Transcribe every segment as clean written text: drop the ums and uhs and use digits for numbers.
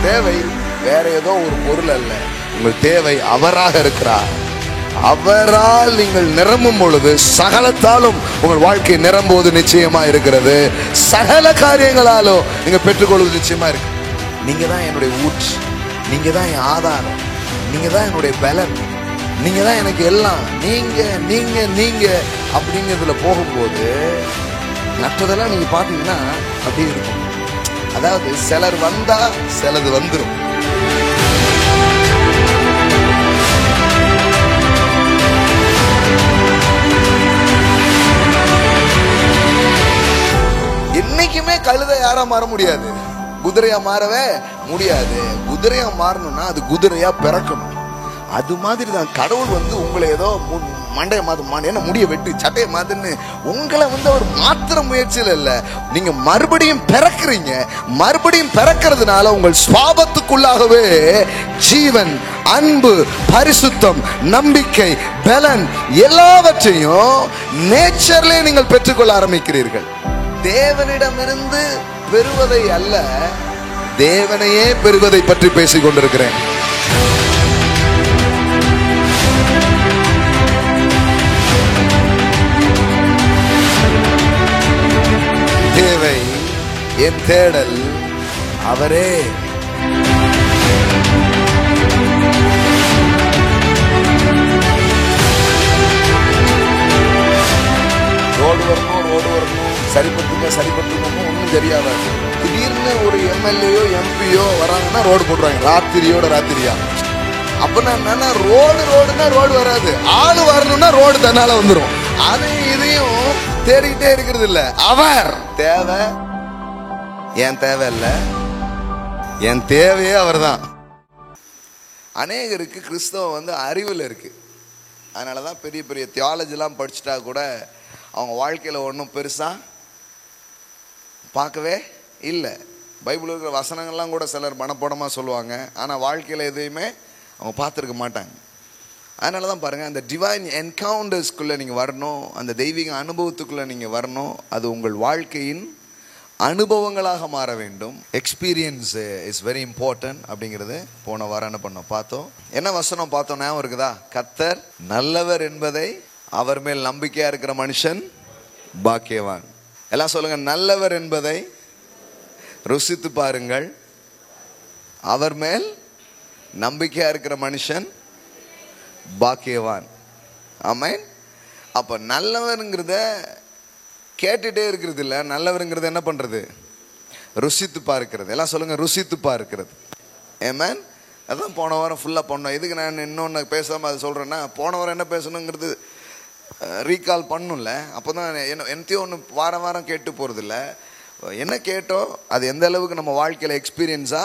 தேவை வேற ஏதோ ஒரு பொருள் அல்ல. உங்கள் தேவை அவராக இருக்கிறார். அவரால் நீங்கள் நிரம்பும் பொழுது சகலத்தாலும் உங்கள் வாழ்க்கை நிரம்புவது நிச்சயமா இருக்கிறது. சகல காரியங்களாலும் நீங்க பெற்றுக்கொள்வது நிச்சயமா இருக்கு. நீங்க தான் என்னுடைய ஊற்று, நீங்க தான் என் ஆதாரம், நீங்க தான் என்னுடைய பலன், நீங்க தான் எனக்கு எல்லாம். நீங்க நீங்க நீங்க அப்படிங்கிறதுல போகும்போது மற்றதெல்லாம் நீங்க பாத்தீங்கன்னா அப்படி இருக்கும். அதாவது சிலர் வந்தா சிலது வந்துடும். என்னைக்குமே கழுதை யாரா மாற முடியாது, குதிரையா மாறவே முடியாது. குதிரையா மாறணும்னா அது குதிரையா பிறக்கணும். அது மாதிரி தான் கடவுள் உங்களை ஏதோ மண்டைய மாத்து, என்ன முடிய வெட்டு சட்டையை மாத்துன்னு உங்களை அவர் மாத்திர முயற்சியில் இல்ல. நீங்க மறுபடியும் பிறக்கிறீங்க. மறுபடியும் பிறக்கிறதுனால உங்கள் சுவாபத்துக்குள்ளாகவே ஜீவன், அன்பு, பரிசுத்தம், நம்பிக்கை, பலன் எல்லாவற்றையும் நேச்சர்ல நீங்கள் பெற்றுக்கொள்ள ஆரம்பிக்கிறீர்கள். தேவனிடமிருந்து பெறுவதை அல்ல, தேவனையே பெறுவதை பற்றி பேசிக் கொண்டிருக்கிறேன். தேவை, என் தேடல் அவரே. ரோடு வரணும், சரிபட்டுங்க ஒன்றும் தெரியாத. திடீர்னு ஒரு எம்எல்ஏயோ எம்பியோ வராங்கன்னா ரோடு போட்டுருவாங்க, ராத்திரியா. அப்ப நான் ரோடுனா ரோடு வராது, ஆளு வரணும்னா ரோடு தன்னால வந்துடும். அதையும் இதையும் தேடிக்கிட்டே இருக்கிறது இல்ல. அவர் தேவை, என் தேவை இல்ல, என் தேவையே அவர் தான். அநேகருக்கு கிறிஸ்தவம் அறிவில் இருக்கு. அதனாலதான் பெரிய பெரிய தியாலஜி எல்லாம் படிச்சுட்டா கூட அவங்க வாழ்க்கையில ஒன்றும் பெருசா பார்க்கவே இல்லை. பைபிள் இருக்கிற வசனங்கள்லாம் கூட சிலர் மனப்பாடமா சொல்லுவாங்க, ஆனா வாழ்க்கையில எதையுமே அவங்க பார்த்துருக்க மாட்டாங்க. அதனால தான் பாருங்க, அந்த டிவைன் என்கவுண்டர்ஸ்குள்ள நீங்க வரணும், அந்த தெய்வீக அனுபவத்துக்குள்ள நீங்க வரணும். அது உங்கள் வாழ்க்கையின் அனுபவங்களாக மாற வேண்டும். எக்ஸ்பீரியன்ஸ் இஸ் வெரி இம்பார்ட்டன்ட் அப்படிங்கிறது போன வாரம் என்ன பண்ணோம் பார்த்தோம். என்ன வசனம் பார்த்தோம் ஞாபகம் இருக்குதா? கர்த்தர் நல்லவர் என்பதை அவர் மேல் நம்பிக்கையா இருக்கிற மனுஷன் பாக்கியவான். எல்லாம் சொல்லுங்க, நல்லவர் என்பதை ருசித்து பாருங்கள், அவர் மேல் நம்பிக்கையா இருக்கிற மனுஷன் பாக்கியவான். ஆமென். அப்ப நல்லவருங்கிறத கேட்டுட்டே இருக்கிறது இல்ல, நல்லவருங்கிறத என்ன பண்றது? ருசித்து பார்க்கிறது. எல்லாம் சொல்லுங்க, ருசித்து பார்க்கிறது. ஆமென். அதான் போன வாரம் ஃபுல்லா பண்ணோம். இதுக்கு நான் இன்னொன்னு பேசாம அதை சொல்றேன்னா, போன வாரம் என்ன பேசணுங்கிறது ரீகால் பண்ணும்ல. அப்போதான் என்னத்தையும் ஒன்று வாரம் கேட்டு போறது இல்லை. என்ன கேட்டோம் அது எந்த அளவுக்கு நம்ம வாழ்க்கையில எக்ஸ்பீரியன்ஸா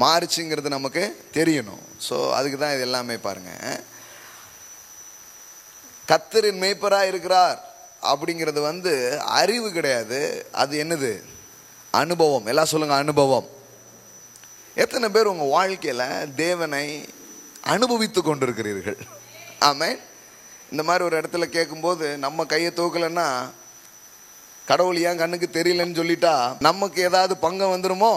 மாறுச்சுங்கிறது நமக்கு தெரியணும். ஸோ அதுக்கு தான் இது எல்லாமே. பாருங்க, கர்த்தரின் மேய்ப்பரா இருக்கிறார் அப்படிங்கிறது அறிவு கிடையாது, அது என்னது? அனுபவம். எல்லாம் சொல்லுங்க, அனுபவம். எத்தனை பேர் உங்க வாழ்க்கையில தேவனை அனுபவித்து கொண்டிருக்கிறீர்கள்? ஆமென். இந்த மாதிரி ஒரு இடத்துல கேட்கும்போது நம்ம கையை தூக்கலன்னா கடவுள் ஏன் கண்ணுக்கு தெரியலன்னு சொல்லிட்டா நமக்கு ஏதாவது பங்கம் வந்துருமோ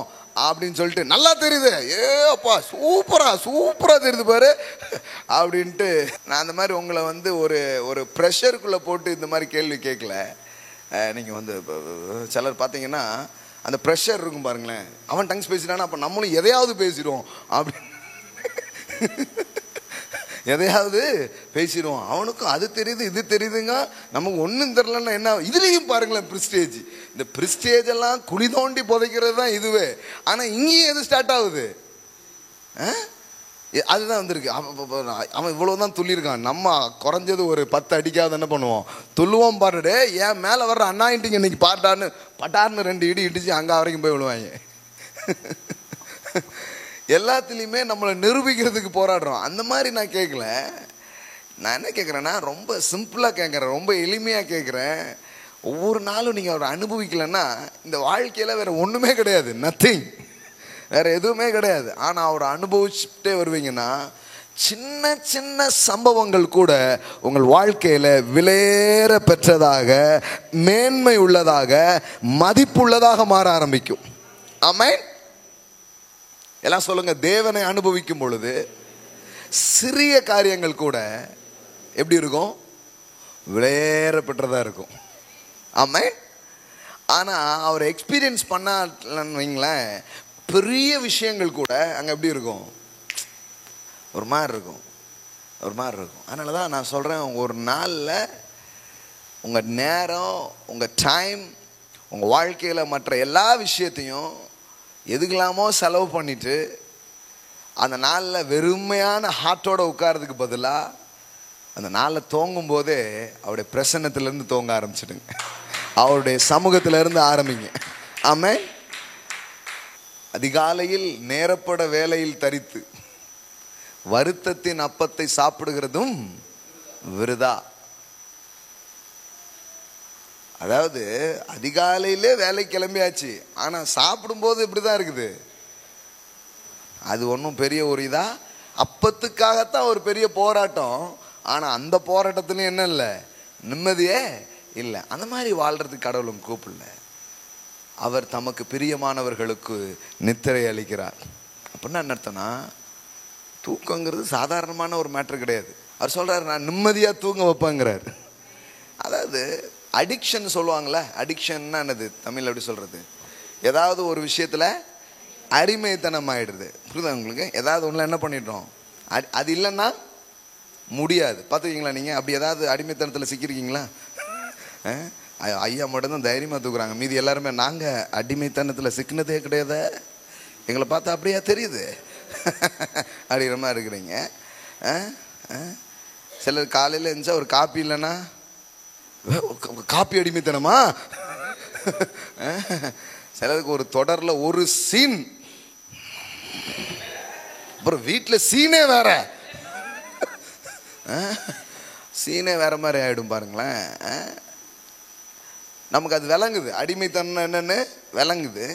அப்படின்னு சொல்லிட்டு, நல்லா தெரியுது, ஏ அப்பா சூப்பரா தெரியுது பாரு அப்படின்ட்டு. நான் அந்த மாதிரி உங்களை ஒரு ஒரு ப்ரெஷருக்குள்ள போட்டு இந்த மாதிரி கேள்வி கேட்கல. நீங்க சிலர் பார்த்தீங்கன்னா அந்த ப்ரெஷர் இருக்கும் பாருங்களேன், அவன் டங்ஸ் பேசிட்டானா அப்ப நம்மளும் எதையாவது பேசிடுவோம் அப்படின்னு எதையாவது பேசிடுவோம். அவனுக்கும் அது தெரியுது இது தெரியுதுங்க, நமக்கு ஒன்றும் தெரியலன்னா என்ன? இதுலேயும் பாருங்களேன் பிரிஸ்டேஜ். இந்த பிரிஸ்டேஜ் எல்லாம் குழி தோண்டி புதைக்கிறது தான் இதுவே. ஆனால் இங்கேயும் எது ஸ்டார்ட் ஆகுது? அதுதான் வந்திருக்கு. அவன் இவ்வளவுதான் துள்ளியிருக்கான், நம்ம குறைஞ்சது ஒரு 10 அடிக்காவது என்ன பண்ணுவோம்? துள்ளுவோம் பாருடே. ஏன் மேலே வர்ற அண்ணாயிட்டிங்க இன்னைக்கு பட்டார்னு 2 இடி இடிச்சு அங்கே வரைக்கும் போய் விழுவாங்க. எல்லாத்துலேயுமே நம்மளை நிரூபிக்கிறதுக்கு போராடுறோம். அந்த மாதிரி நான் கேட்கல. நான் என்ன கேட்குறேன்னா, ரொம்ப சிம்பிளாக கேட்குறேன், ரொம்ப எளிமையாக கேட்குறேன். ஒவ்வொரு நாளும் நீங்கள் அவரை அனுபவிக்கலைன்னா இந்த வாழ்க்கையில் வேற ஒன்றுமே கிடையாது, நத்திங், வேற எதுவுமே கிடையாது. ஆனால் அவரை அனுபவிச்சுட்டே வருவீங்கன்னா சின்ன சின்ன சம்பவங்கள் கூட உங்கள் வாழ்க்கையில விலையேற பெற்றதாக, மேன்மை உள்ளதாக, மதிப்புள்ளதாக மாற ஆரம்பிக்கும். ஆமென். எல்லாம் சொல்லுங்க, தேவனை அனுபவிக்கும் பொழுது சிறிய காரியங்கள் கூட எப்படி இருக்கும்? விலையேற பெற்றதா இருக்கும். ஆமே. ஆனா அவர் எக்ஸ்பீரியன்ஸ் பண்ணலன்னு வைங்களேன், பெரிய விஷயங்கள் கூட அங்க எப்படி இருக்கும்? ஒரு மாதிரி இருக்கும், ஒரு மாதிரி இருக்கும். அதனால தான் நான் சொல்றேன், ஒரு நாளில் உங்க நேரம், உங்க டைம், உங்க வாழ்க்கையில மற்ற எல்லா விஷயத்தையும் எதுக்கெல்லாமோ செலவு பண்ணிட்டு அந்த நாளில் வெறுமையான ஹார்ட்டோட உட்கார்றதுக்கு பதிலாக அந்த நாளில் தூங்கும் போதே அவருடைய பிரசன்னத்திலிருந்து தூங்க ஆரம்பிச்சிடுங்க. அவருடைய சமூகத்திலிருந்து ஆரம்பிங்க. ஆமென். அதிகாலையில் நேரப்பட வேலையில் தரித்து வருத்தத்தின் அப்பத்தை சாப்பிடுகிறதும் விருதா. அதாவது அதிகாலையிலே வேலை கிளம்பியாச்சு, ஆனா சாப்பிடும்போது இப்படிதான் இருக்குது. அது ஒன்றும் பெரிய ஒரு இதா? அப்பத்துக்காகத்தான் ஒரு பெரிய போராட்டம். ஆனா அந்த போராட்டத்துலையும் என்ன இல்லை? நிம்மதியே இல்லை. அந்த மாதிரி வாழ்றதுக்கு கடவுளும் கூப்பிடல. அவர் தமக்கு பிரியமானவர்களுக்கு நித்திரை அளிக்கிறார். அப்படின்னா என்ன அர்த்தம்னா, தூக்கங்கிறது சாதாரணமான ஒரு மேட்ரு கிடையாது. அவர் சொல்றாரு, நான் நிம்மதியா தூங்க வைப்பேங்கிறார். அதாவது அடிக்ஷன் சொல்லுவாங்களே, அடிக்ஷன்னா என்னது தமிழ் எப்படி சொல்றது? ஏதாவது ஒரு விஷயத்துல அடிமைத்தனம் ஆயிடுது. புரியுதா உங்களுக்கு? ஏதாவது ஒண்ணுல என்ன பண்ணிட்டோம், அது இல்லைன்னா முடியாது. பார்த்துக்கிங்களா நீங்கள்? அப்படி ஏதாவது அடிமைத்தனத்தில் சிக்கிருக்கீங்களா? ஐயா மட்டும்தான் தைரியமாக தூக்குறாங்க, மீதி எல்லாருமே நாங்கள் அடிமைத்தனத்தில் சிக்கினதே கிடையாது, எங்களை பார்த்தா அப்படியா தெரியுது அப்படிங்கிற மாதிரி இருக்கிறீங்க. சிலர் காலையில் இருந்துச்சா ஒரு காப்பி இல்லைன்னா காப்பி அடிமைத்தனமா? சிலருக்கு ஒரு தொடரில் ஒரு சீன், அப்புறம் வீட்டில் சீனே வேற, சீனே வேற மாதிரி ஆயிடும் பாருங்களேன். நமக்கு அது விளங்குது, அடிமைத்தனம் என்னன்னு விளங்குது.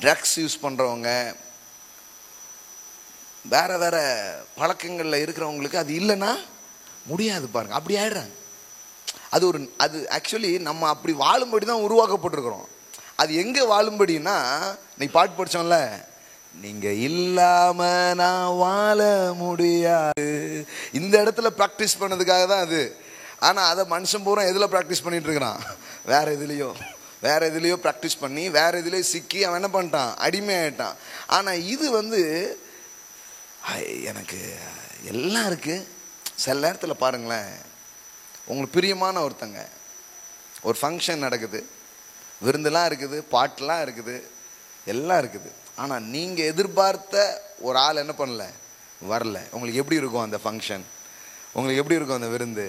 ட்ரக்ஸ் யூஸ் பண்றவங்க, வேற வேற பழக்கங்கள்ல இருக்கிறவங்களுக்கு அது இல்லைன்னா முடியாது பாருங்க, அப்படி ஆயிடுறாங்க. அது ஒரு அது ஆக்சுவலி நம்ம அப்படி வாழும்படி தான் உருவாக்கப்பட்டிருக்கிறோம். அது எங்க வாழும்படினா, நீ பாட்டு படிச்சோம்ல, நீங்க இல்லாம நான் வாழ முடியாது, இந்த இடத்துல பிராக்டிஸ் பண்ணதுக்காக தான் அது. ஆனா அதை மனுஷன் பூரா எதுல பிராக்டிஸ் பண்ணிட்டு இருக்கிறான்? வேற எதுலயோ பிராக்டிஸ் பண்ணி வேற எதுலயோ சிக்கி அவன் என்ன பண்ணிட்டான்? அடிமை ஆயிட்டான். ஆனா இது எனக்கு எல்லாம் இருக்கு. சில நேரத்தில் பாருங்களேன், உங்களுக்கு பிரியமான ஒருத்தங்க, ஒரு ஃபங்க்ஷன் நடக்குது, விருந்தெல்லாம் இருக்குது, பாட்டெல்லாம் இருக்குது, எல்லாம் இருக்குது. ஆனால் நீங்கள் எதிர்பார்த்த ஒரு ஆள் என்ன பண்ணல, வரல. உங்களுக்கு எப்படி இருக்கும் அந்த ஃபங்க்ஷன்? உங்களுக்கு எப்படி இருக்கும் அந்த விருந்து?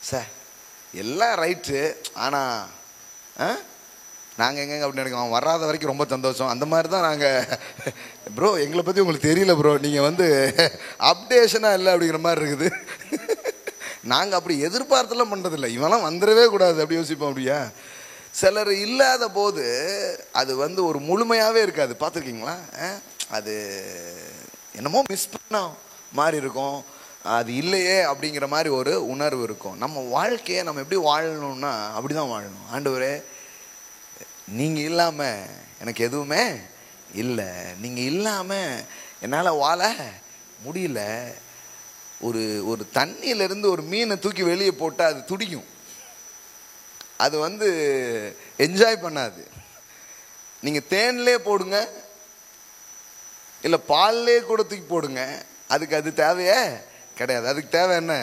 சார் எல்லாம் ரைட்டு, ஆனால் நாங்கள் எங்கெங்க அப்படின்னு நினைக்கிறோம், வராத வரைக்கும் ரொம்ப சந்தோஷம். அந்த மாதிரி தான் நாங்கள். ப்ரோ எங்களை பற்றி உங்களுக்கு தெரியல ப்ரோ, நீங்கள் அப்டேஷனாக இல்லை அப்படிங்கிற மாதிரி இருக்குது. நாங்கள் அப்படி எதிர்பார்த்தெல்லாம் பண்ணுறதில்லை, இவெல்லாம் வந்துடவே கூடாது அப்படி யோசிப்போம். அப்படியா? சிலர் இல்லாத போது அது ஒரு முழுமையாகவே இருக்காது. பார்த்துருக்கீங்களா? அது என்னமோ மிஸ் பண்ண மாதிரி இருக்கும், அது இல்லையே அப்படிங்கிற மாதிரி ஒரு உணர்வு இருக்கும். நம்ம வாழ்க்கையை நம்ம எப்படி வாழணும்னா அப்படி தான் வாழணும். ஆண்டவரே, நீங்கள் இல்லாமல் எனக்கு எதுவுமே இல்லை, நீங்கள் இல்லாமல் என்னால் வாழ முடியல. ஒரு தண்ணியிலிருந்து ஒரு மீனை தூக்கி வெளியே போட்டால் அது துடிக்கும், அது என்ஜாய் பண்ணாது. நீங்கள் தேன்லேயே போடுங்க, இல்லை பால்லே கூட தூக்கி போடுங்க, அதுக்கு அது தேவையே கிடையாது. அதுக்கு தேவை என்ன?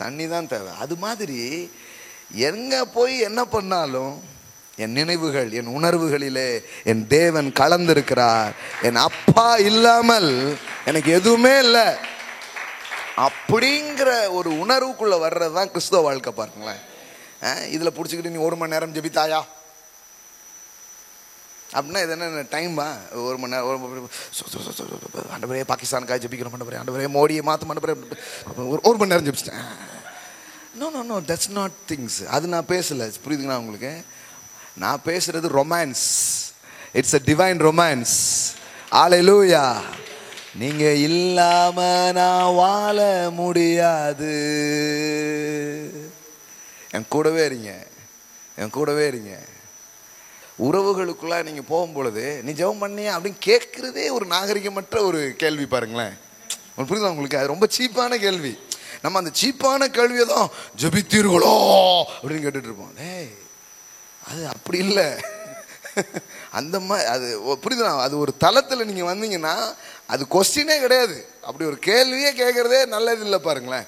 தண்ணி தான் தேவை. அது மாதிரி எங்கே போய் என்ன பண்ணாலும் என் நினைவுகள், என் உணர்வுகளிலே என் தேவன் கலந்திருக்கிறார். என் அப்பா இல்லாமல் எனக்கு எதுவுமே இல்லை அப்படிங்கிற ஒரு உணர்வுக்குள்ள வர்றது தான் கிறிஸ்தவ வாழ்க்கை. பாருங்களேன், இதில் பிடிச்சிக்கிட்டு நீ 1 மணி நேரம் ஜெபித்தாயா அப்படின்னா இது என்ன டைமா? 1 மணி நேரம் ஆண்டவரே பாகிஸ்தானுக்காக ஜெபிக்கிறோம், ஆண்டவரே மோடியை மாற்ற ஆண்டவரே 1 மணி நேரம் ஜெபிச்சிட்டேன். No, that's not things. அது நான் பேசலை, புரியுதுங்களா உங்களுக்கு? நான் பேசுறது romance. It's a divine romance. ஹல்லேலூயா. நீங்க இல்லாம நான் வாழ முடியாது. என் கூடவே இருங்க, என் கூடவே இருங்க. உறவுகளுக்குள்ள நீங்கள் போகும்பொழுது நீ ஜெபம் பண்ணியா அப்படின்னு கேட்குறதே ஒரு நாகரிகமற்ற ஒரு கேள்வி. பாருங்களேன், புரியுதா உங்களுக்கு? அது ரொம்ப சீப்பான கேள்வி. நம்ம அந்த சீப்பான கேள்வியை தான் ஜெபித்தீர்களோ அப்படின்னு கேட்டுட்டு இருப்போம். அது அப்படி இல்லை. அந்த மாதிரி அது புரியுதுண்ணா. அது ஒரு தளத்தில் நீங்கள் வந்தீங்கன்னா அது கொஸ்டினே கிடையாது. அப்படி ஒரு கேள்வியே கேட்குறதே நல்லது இல்லை. பாருங்களேன்,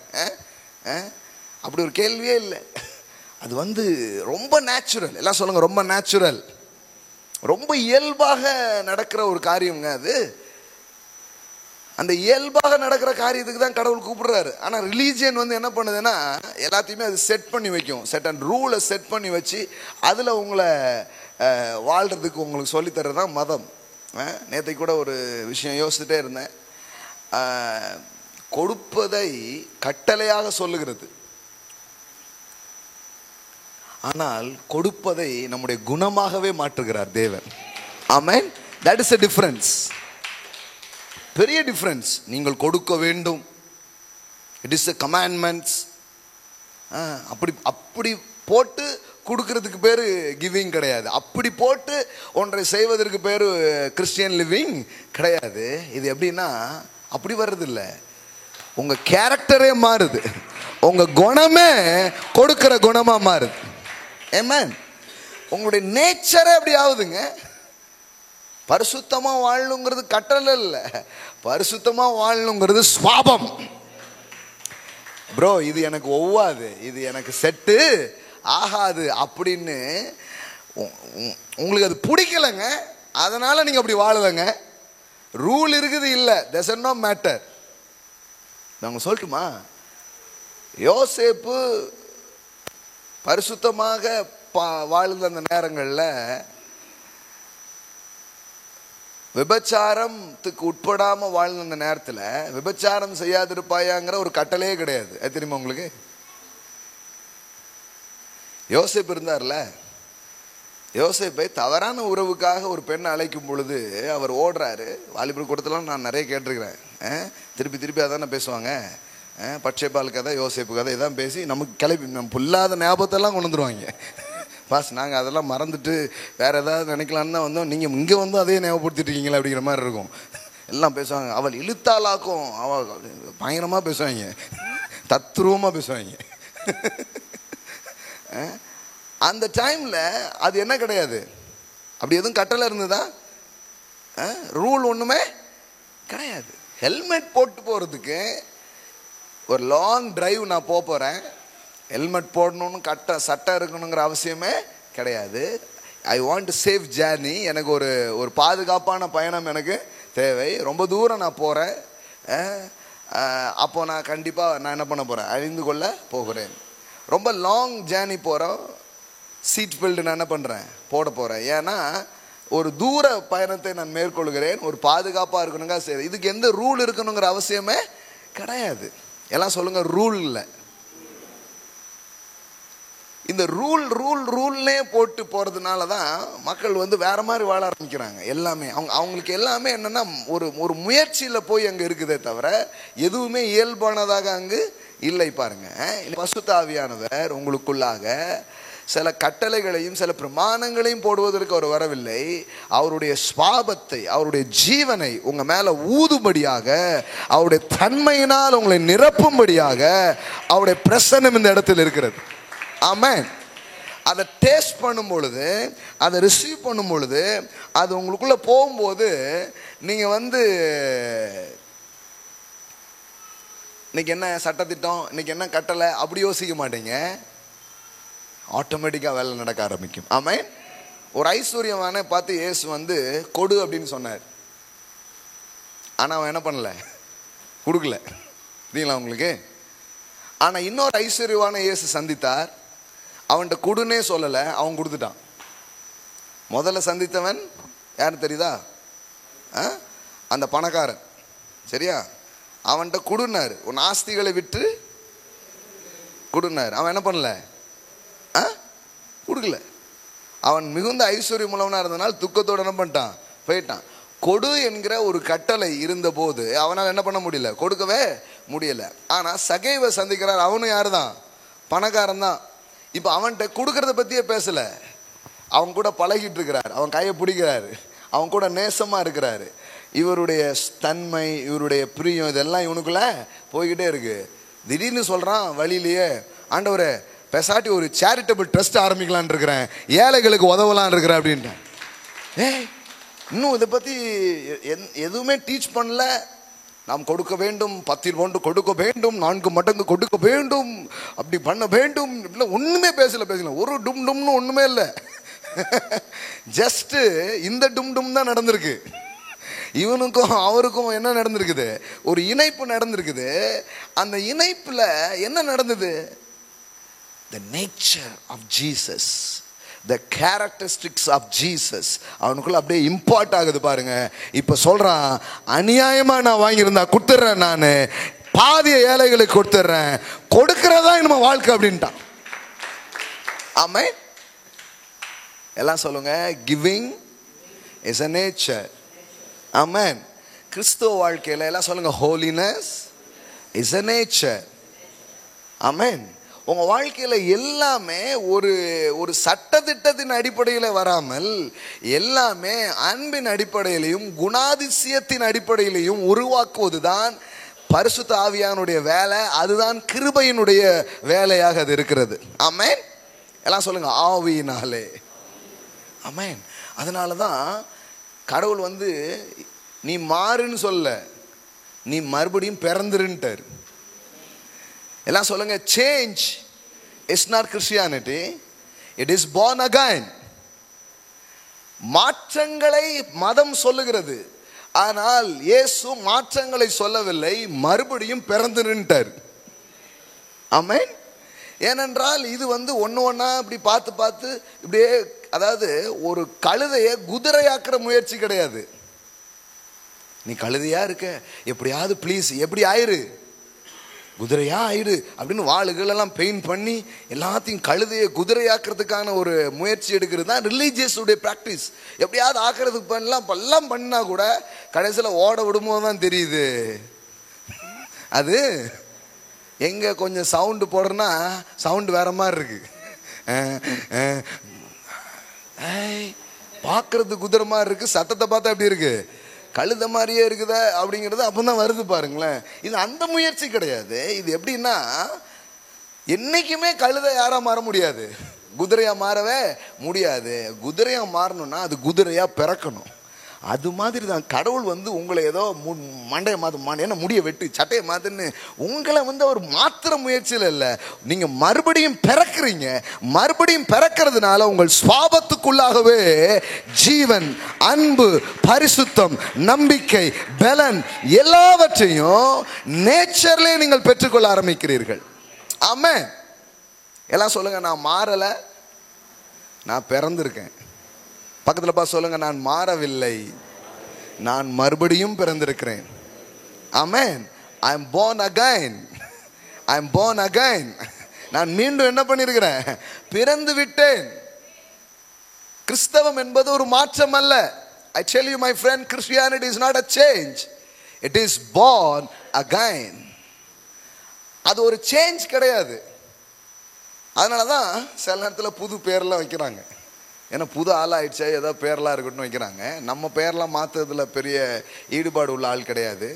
அப்படி ஒரு கேள்வியே இல்லை. அது வந்து ரொம்ப நேச்சுரல். எல்லாம் சொல்லுங்க, ரொம்ப நேச்சுரல், ரொம்ப இயல்பாக நடக்கிற ஒரு காரியம்ங்க அது. அந்த இயல்பாக நடக்கிற காரியத்துக்கு தான் கடவுள் கூப்பிடுறாரு. ஆனால் ரிலீஜியன் வந்து என்ன பண்ணுதுன்னா எல்லாத்தையுமே அது செட் பண்ணி வைக்கும். செட் அண்ட் ரூலை செட் பண்ணி வச்சு அதில் உங்களை வாழ்கிறதுக்கு உங்களுக்கு சொல்லித்தர்றது தான் மதம். நேற்றைக்கு கூட ஒரு விஷயம் யோசிச்சுட்டே இருந்தேன். கொடுப்பதை கட்டளையாக சொல்லுகிறது, ஆனால் கொடுப்பதை நம்முடைய குணமாகவே மாற்றுகிறார் தேவன். ஆமென். That is a difference. பெரிய டிஃபரன்ஸ். நீங்கள் கொடுக்க வேண்டும், இட் இஸ் a commandments. அப்படி போட்டு கொடுக்கறதுக்கு பேர் கிவிங் கிடையாது. அப்படி போட்டு ஒன்றை செய்வதற்கு பேர் கிறிஸ்டியன் லிவிங் கிடையாது. இது எப்படின்னா அப்படி வர்றதில்லை. உங்கள் கேரக்டரே மாறுது, உங்கள் குணமே கொடுக்கிற குணமாக மாறுது. ஆமென். உங்களுடைய நேச்சரே அப்படி ஆகுதுங்க. பரிசுத்தமாக வாழணுங்கிறது கட்டளை இல்லை, பரிசுத்தமாக வாழணுங்கிறது சுவாபம். ப்ரோ இது எனக்கு ஒவ்வாது, இது எனக்கு செட்டு ஆகாது அப்படின்னு உங்களுக்கு அது பிடிக்கலைங்க, அதனால நீங்கள் அப்படி வாழலைங்க. ரூல் இருக்குது இல்லை, does not matter. நாங்கள் சொல்லட்டுமா, யோசேப்பு பரிசுத்தமாக வாழ்ந்த அந்த நேரங்களில் விபச்சாரத்துக்கு உட்படாமல் வாழ்ந்த அந்த நேரத்தில் விபச்சாரம் செய்யாதிருப்பாயாங்கிற ஒரு கட்டளையே கிடையாது. அது தெரியுமா உங்களுக்கு? யோசேப்பு இருந்தார்ல, யோசேப்பை தவறான உறவுக்காக ஒரு பெண்ணை அழைக்கும் பொழுது அவர் ஓடுறாரு. வாலிபர் கூட்டத்தில் நான் நிறைய கேட்டிருக்கிறேன். திருப்பி திருப்பி அதானே பேசுவாங்க, பட்சேபால் கதை, யோசேப்பு கதை, இதான் பேசி நமக்கு கிளப்பி நம்ம புல்லாத ஞாபகத்தெல்லாம் கொண்டு வந்துடுவாங்க. பாஸ் நாங்கள் அதெல்லாம் மறந்துட்டு வேறு ஏதாவது நினைக்கலான்னு தான் வந்தோம், நீங்கள் இங்கே வந்து அதே ஞாபகப்படுத்திட்டு இருக்கீங்களா அப்படிங்கிற மாதிரி இருக்கும். எல்லாம் பேசுவாங்க, அவள் இழுத்தாலாக்கும், அவள் பயங்கரமாக பேசுவாங்க, தத்ரூபமாக பேசுவாங்க. அந்த டைமில் அது என்ன கிடையாது, அப்படி எதுவும் கட்டளை இருந்ததா? ரூல் ஒன்றுமே கிடையாது. ஹெல்மெட் போட்டு போகிறதுக்கு ஒரு லாங் டிரைவ் நான் போகிறேன், ஹெல்மெட் போடணும்னு சட்டம் இருக்கணுங்கிற அவசியமே கிடையாது. I want to safe journey. எனக்கு ஒரு பாதுகாப்பான பயணம் எனக்கு தேவை. ரொம்ப தூரம் நான் போகிறேன், அப்போ நான் கண்டிப்பாக நான் என்ன பண்ண போகிறேன், அழிந்து கொள்ள போகிறேன். ரொம்ப லாங் ஜேர்னி போகிறோம், சீட் பெல்ட் நான் என்ன பண்ணுறேன், போட போகிறேன். ஏன்னா ஒரு தூர பயணத்தை நான் மேற்கொள்கிறேன், ஒரு பாதுகாப்பாக இருக்கணுங்க. சரி, இதுக்கு எந்த ரூல் இருக்கணுங்கிற அவசியமே கிடையாது. எல்லாம் சொல்லுங்க, ரூல் இல்லை. இந்த ரூல்னே போட்டு போகிறதுனால தான் மக்கள் வந்து வேற மாதிரி வாழ ஆரம்பிக்கிறாங்க. எல்லாமே அவங்களுக்கு எல்லாமே என்னென்னா ஒரு முயற்சியில் போய் அங்கே இருக்குதே தவிர எதுவுமே இயல்பானதாக அங்கு இல்லை. பாருங்க, பரிசுத்த ஆவியானவர் உங்களுக்குள்ளாக சில கட்டளைகளையும் சில பிரமாணங்களையும் போடுவதற்கு அவர் வரவில்லை. அவருடைய சுவாபத்தை, அவருடைய ஜீவனை உங்க மேல ஊதும்படியாக, அவருடைய தன்மையினால் உங்களை நிரப்பும்படியாக அவருடைய பிரசன்னம் இந்த இடத்தில் இருக்கிறது. ஆமென். அதை டேஸ்ட் பண்ணும் பொழுது, அதை ரிசீவ் பண்ணும் பொழுது, அது உங்களுக்குள்ள போகும்போது நீங்க வந்து இன்னைக்கு என்ன சட்டத்திட்டம், இன்னைக்கு என்ன கட்டளை அப்படி யோசிக்க மாட்டீங்க. ஆட்டோமேட்டிக்காக வேலை நடக்க ஆரம்பிக்கும். ஆமென். ஒரு ஐஸ்வர்யமான பார்த்து இயேசு வந்து கொடு அப்படின்னு சொன்னார். ஆனால் அவன் என்ன பண்ணல, கொடுக்கல. தெரியுங்களா உங்களுக்கு? ஆனால் இன்னொரு ஐஸ்வர்யவான இயேசு சந்தித்தார். அவன்கிட்ட கொடுன்னே சொல்லலை, அவன் கொடுத்துட்டான். முதல்ல சந்தித்தவன் யாரு தெரியுதா? அந்த பணக்காரன். சரியா? அவன்கிட்ட கொடுனாரு, உன் ஆஸ்திகளை விட்டு கொடுனாரு. அவன் என்ன பண்ணல, கொடுக்கல. அவன் மிகுந்த ஐஸ்வர்யம் உள்ளவனா இருந்தனால் துக்கத்தோடு என்ன பண்ணிட்டான், போயிட்டான். கொடு என்கிற ஒரு கட்டளை இருந்த போது அவனால் என்ன பண்ண முடியல, கொடுக்கவே முடியல. ஆனால் சகைவை சந்திக்கிறார். அவனும் யாரு தான், பணக்காரன் தான். இப்போ அவன்கிட்ட கொடுக்கறத பற்றியே பேசலை, அவங்க கூட பழகிட்டு இருக்கிறார், அவன் கையை பிடிக்கிறாரு, அவன் கூட நேசமாக இருக்கிறாரு. இவருடைய தன்மை, இவருடைய பிரியம் இதெல்லாம் இவனுக்குள்ள போய்கிட்டே இருக்கு. திடீர்னு சொல்கிறான் வழியிலேயே, ஆண்டவரே பெசாட்டி ஒரு சேரிட்டபிள் ட்ரஸ்ட் ஆரம்பிக்கலான் இருக்கிறேன், ஏழைகளுக்கு உதவலான் இருக்கிறேன் அப்படின்ட்டேன். இன்னும் இதை பற்றி எதுவுமே டீச் பண்ணல. நாம் கொடுக்க வேண்டும், 10 பவுண்டு கொடுக்க வேண்டும், 4 மடங்கு கொடுக்க வேண்டும், அப்படி பண்ண வேண்டும், இப்படிலாம் ஒன்றுமே பேசல. ஒரு டும்னு ஒன்றுமே இல்லை. ஜஸ்ட்டு இந்த டும் தான் நடந்திருக்கு. இவனுக்கும் அவருக்கும் என்ன நடந்திருக்குது? ஒரு இணைப்பு நடந்திருக்குது. அந்த இணைப்பில் என்ன நடந்தது? The nature of Jesus, the characteristics of Jesus அவனுக்குள்ள அப்படியே இம்பார்ட் ஆகுது பாருங்க. இப்ப சொல்றான், அநியாயமா நான் வாங்கியிருந்தா கொடுத்துட்றேன், நான் பாதிய ஏழைகளுக்கு கொடுத்துட்றேன், கொடுக்கறதா நம்ம வாழ்க்கை அப்படின்ட்டான். ஆமென். எல்லாம் சொல்லுங்க, கிவிங் இஸ் a nature. ஆமென். கிறிஸ்துவ வாழ்க்கையில எல்லாம் சொல்லுங்க, holiness is a nature. ஆமென். உங்க வாழ்க்கையில எல்லாமே ஒரு சட்டதிட்டத்தின் அடிப்படையில் வராமல் எல்லாமே அன்பின் அடிப்படையிலையும் குணாதிசயத்தின் அடிப்படையிலையும் உருவாக்குவதுதான் பரிசுத்த ஆவியானுடைய வேலை. அதுதான் கிருபையினுடைய வேலையாக அது இருக்கிறது. ஆமென். எல்லாம் சொல்லுங்க, ஆவியினாலே. ஆமென். அதனாலதான் கடவுள் நீ மாறுன்னு சொல்ல, நீ மறுபடியும் பிறந்துருன்ட்டார். எல்லாம் சொல்லுங்க, change is not Christianity, it is born again. மாற்றங்களை மதம் சொல்லுகிறது, ஆனால் இயேசு மாற்றங்களை சொல்லவில்லை, மறுபடியும் பிறந்துருன்ட்டார். ஆமென். ஏனென்றால் இது ஒன்று ஒன்றா இப்படி பார்த்து இப்படியே, அதாவது ஒரு கழுதையை குதிரையாக்குற முயற்சி கிடையாது. நீ கழுதையா இருக்க, எப்படியாவது ப்ளீஸ் எப்படி ஆயிரு, குதிரையா ஆயிடு அப்படின்னு வாளுகள் எல்லாம் பெயிண்ட் பண்ணி எல்லாத்தையும் கழுதையை குதிரையாக்குறதுக்கான ஒரு முயற்சி எடுக்கிறது தான் ரிலீஜியஸ் உடைய ப்ராக்டிஸ். எப்படியாவது ஆக்கிறதுக்கு எல்லாம் பண்ணா கூட கடைசியில் ஓட விடும்போது தான் தெரியுது அது எங்க கொஞ்சம் சவுண்டு போடுறேன்னா சவுண்டு வேற மாதிரி இருக்கு. பார்க்கறது குதிரை மாதிரி இருக்கு, சத்தத்தை பார்த்தா எப்படி இருக்கு, கழுத மாதிரியே இருக்குத அப்படிங்கிறது அப்பதான் வருது பாருங்களேன். இது அந்த முயற்சி கிடையாது. இது எப்படின்னா, என்னைக்குமே கழுத யாரா மாற முடியாது, குதிரையா மாறவே முடியாது. குதிரையா மாறணும்னா அது குதிரையா பிறக்கணும். அது மாதிரி தான் கடவுள் உங்களை ஏதோ மண்டையை மாற்று, என்ன முடிய வெட்டு சட்டையை மாத்துன்னு உங்களை அவர் மாத்திர முயற்சியில் இல்லை, நீங்க மறுபடியும் பிறக்கிறீங்க. மறுபடியும் பிறக்கிறதுனால உங்கள் சுவாபத்துக்குள்ளாகவே ஜீவன், அன்பு, பரிசுத்தம், நம்பிக்கை, பலன் எல்லாவற்றையும் நேச்சர்லே நீங்கள் பெற்றுக்கொள்ள ஆரம்பிக்கிறீர்கள். ஆமென். எல்லாம் சொல்லுங்க, நான் மாறல, நான் பிறந்திருக்கேன். பக்கத்தில் பார்த்து சொல்லுங்க, நான் மாறவில்லை, நான் மறுபடியும் பிறந்திருக்கிறேன். ஆமென். I am born again. I am born again. நான் மீண்டும் என்ன பண்ணிருக்கிறேன், பிறந்து விட்டேன். கிறிஸ்தவம் என்பது ஒரு மாற்றம் அல்ல. I tell you my friend, Christianity is not a change. It is born again. அது ஒரு சேஞ்ச் கிடையாது. அதனாலதான் சில நேரத்தில் புது பேர்லாம் வைக்கிறாங்க. ஏன்னா புது ஆளாயிடுச்சா ஏதோ பேர்லாம் இருக்கட்டும் வைக்கிறாங்க. நம்ம பேர்லாம் மாற்றுறதுல பெரிய ஈடுபாடு உள்ள ஆள் கிடையாது.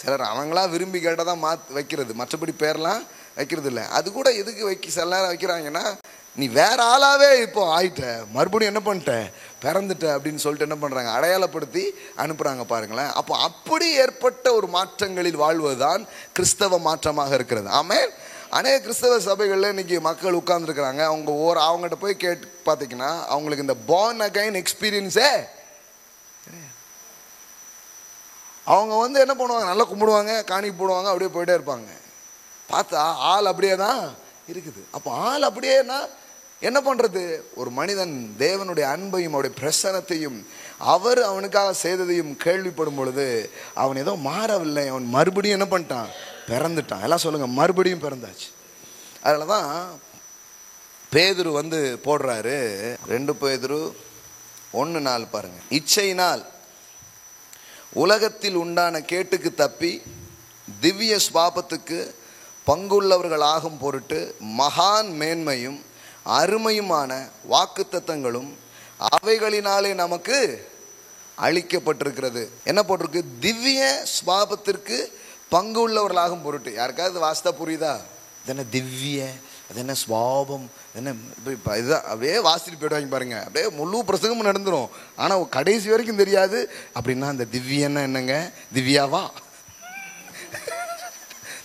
சிலர் அவங்களா விரும்பி கேட்டால் தான் வைக்கிறது, மற்றபடி பேர்லாம் வைக்கிறது இல்லை. அது கூட எதுக்கு சில நேரம் வைக்கிறாங்கன்னா, நீ வேற ஆளாவே இப்போ ஆயிட்ட, மறுபடியும் என்ன பண்ணிட்ட, பிறந்துட்ட அப்படின்னு சொல்லிட்டு என்ன பண்ணுறாங்க, அடையாளப்படுத்தி அனுப்புகிறாங்க பாருங்களேன். அப்போ அப்படி ஏற்பட்ட ஒரு மாற்றங்களில் வாழ்வதுதான் கிறிஸ்தவ மாற்றமாக இருக்கிறது. ஆமென். அநேக கிறிஸ்தவ சபைகளில் இன்னைக்கு மக்கள் உட்கார்ந்துருக்கிறாங்க. அவங்ககிட்ட போய் கேட்டு பார்த்தீங்கன்னா அவங்களுக்கு இந்த born again எக்ஸ்பீரியன்ஸே அவங்க என்ன பண்ணுவாங்க, நல்லா கும்பிடுவாங்க, காணிக்கு போடுவாங்க, அப்படியே போயிட்டே இருப்பாங்க. பார்த்தா ஆள் அப்படியே தான் இருக்குது. அப்போ ஆள் அப்படியேனா என்ன பண்ணுறது? ஒரு மனிதன் தேவனுடைய அன்பையும் அவருடைய பிரசனத்தையும் அவர் அவனுக்காக செய்ததையும் கேள்விப்படும் பொழுது அவன் ஏதோ மாறவில்லை, அவன் மறுபடியும் என்ன பண்ணிட்டான், பிறந்துட்டான். எல்லாம் சொல்லுங்க, மறுபடியும் பிறந்தாச்சு. அதனால தான் பேதுரு போடுறாரு, 2 பேதுரு 1:4 பாருங்க. இச்சையினால் உலகத்தில் உண்டான கேட்டுக்கு தப்பி திவ்ய சுபாபத்துக்கு பங்குள்ளவர்கள் ஆகும் பொருட்டு மகான் மேன்மையும் அருமையுமான வாக்குத்தத்தங்களும் அவைகளினாலே நமக்கு அளிக்கப்பட்டிருக்கிறது. என்ன போட்டிருக்கு? திவ்ய ஸ்வாபத்திற்கு பங்கு உள்ளவர்களாகும் பொருட்டு. யாருக்காவது வாஸ்தா புரியுதா? இது என்ன திவ்ய, அது என்ன ஸ்வாபம், என்ன இப்போ இதுதான் அப்படியே வாசிட்டு போயிடுவாங்க பாருங்க. அப்படியே முழு பிரசங்கமும் நடந்துடும், ஆனால் கடைசி வரைக்கும் தெரியாது. அப்படின்னா அந்த திவ்யன்னா என்னங்க? திவ்யாவா?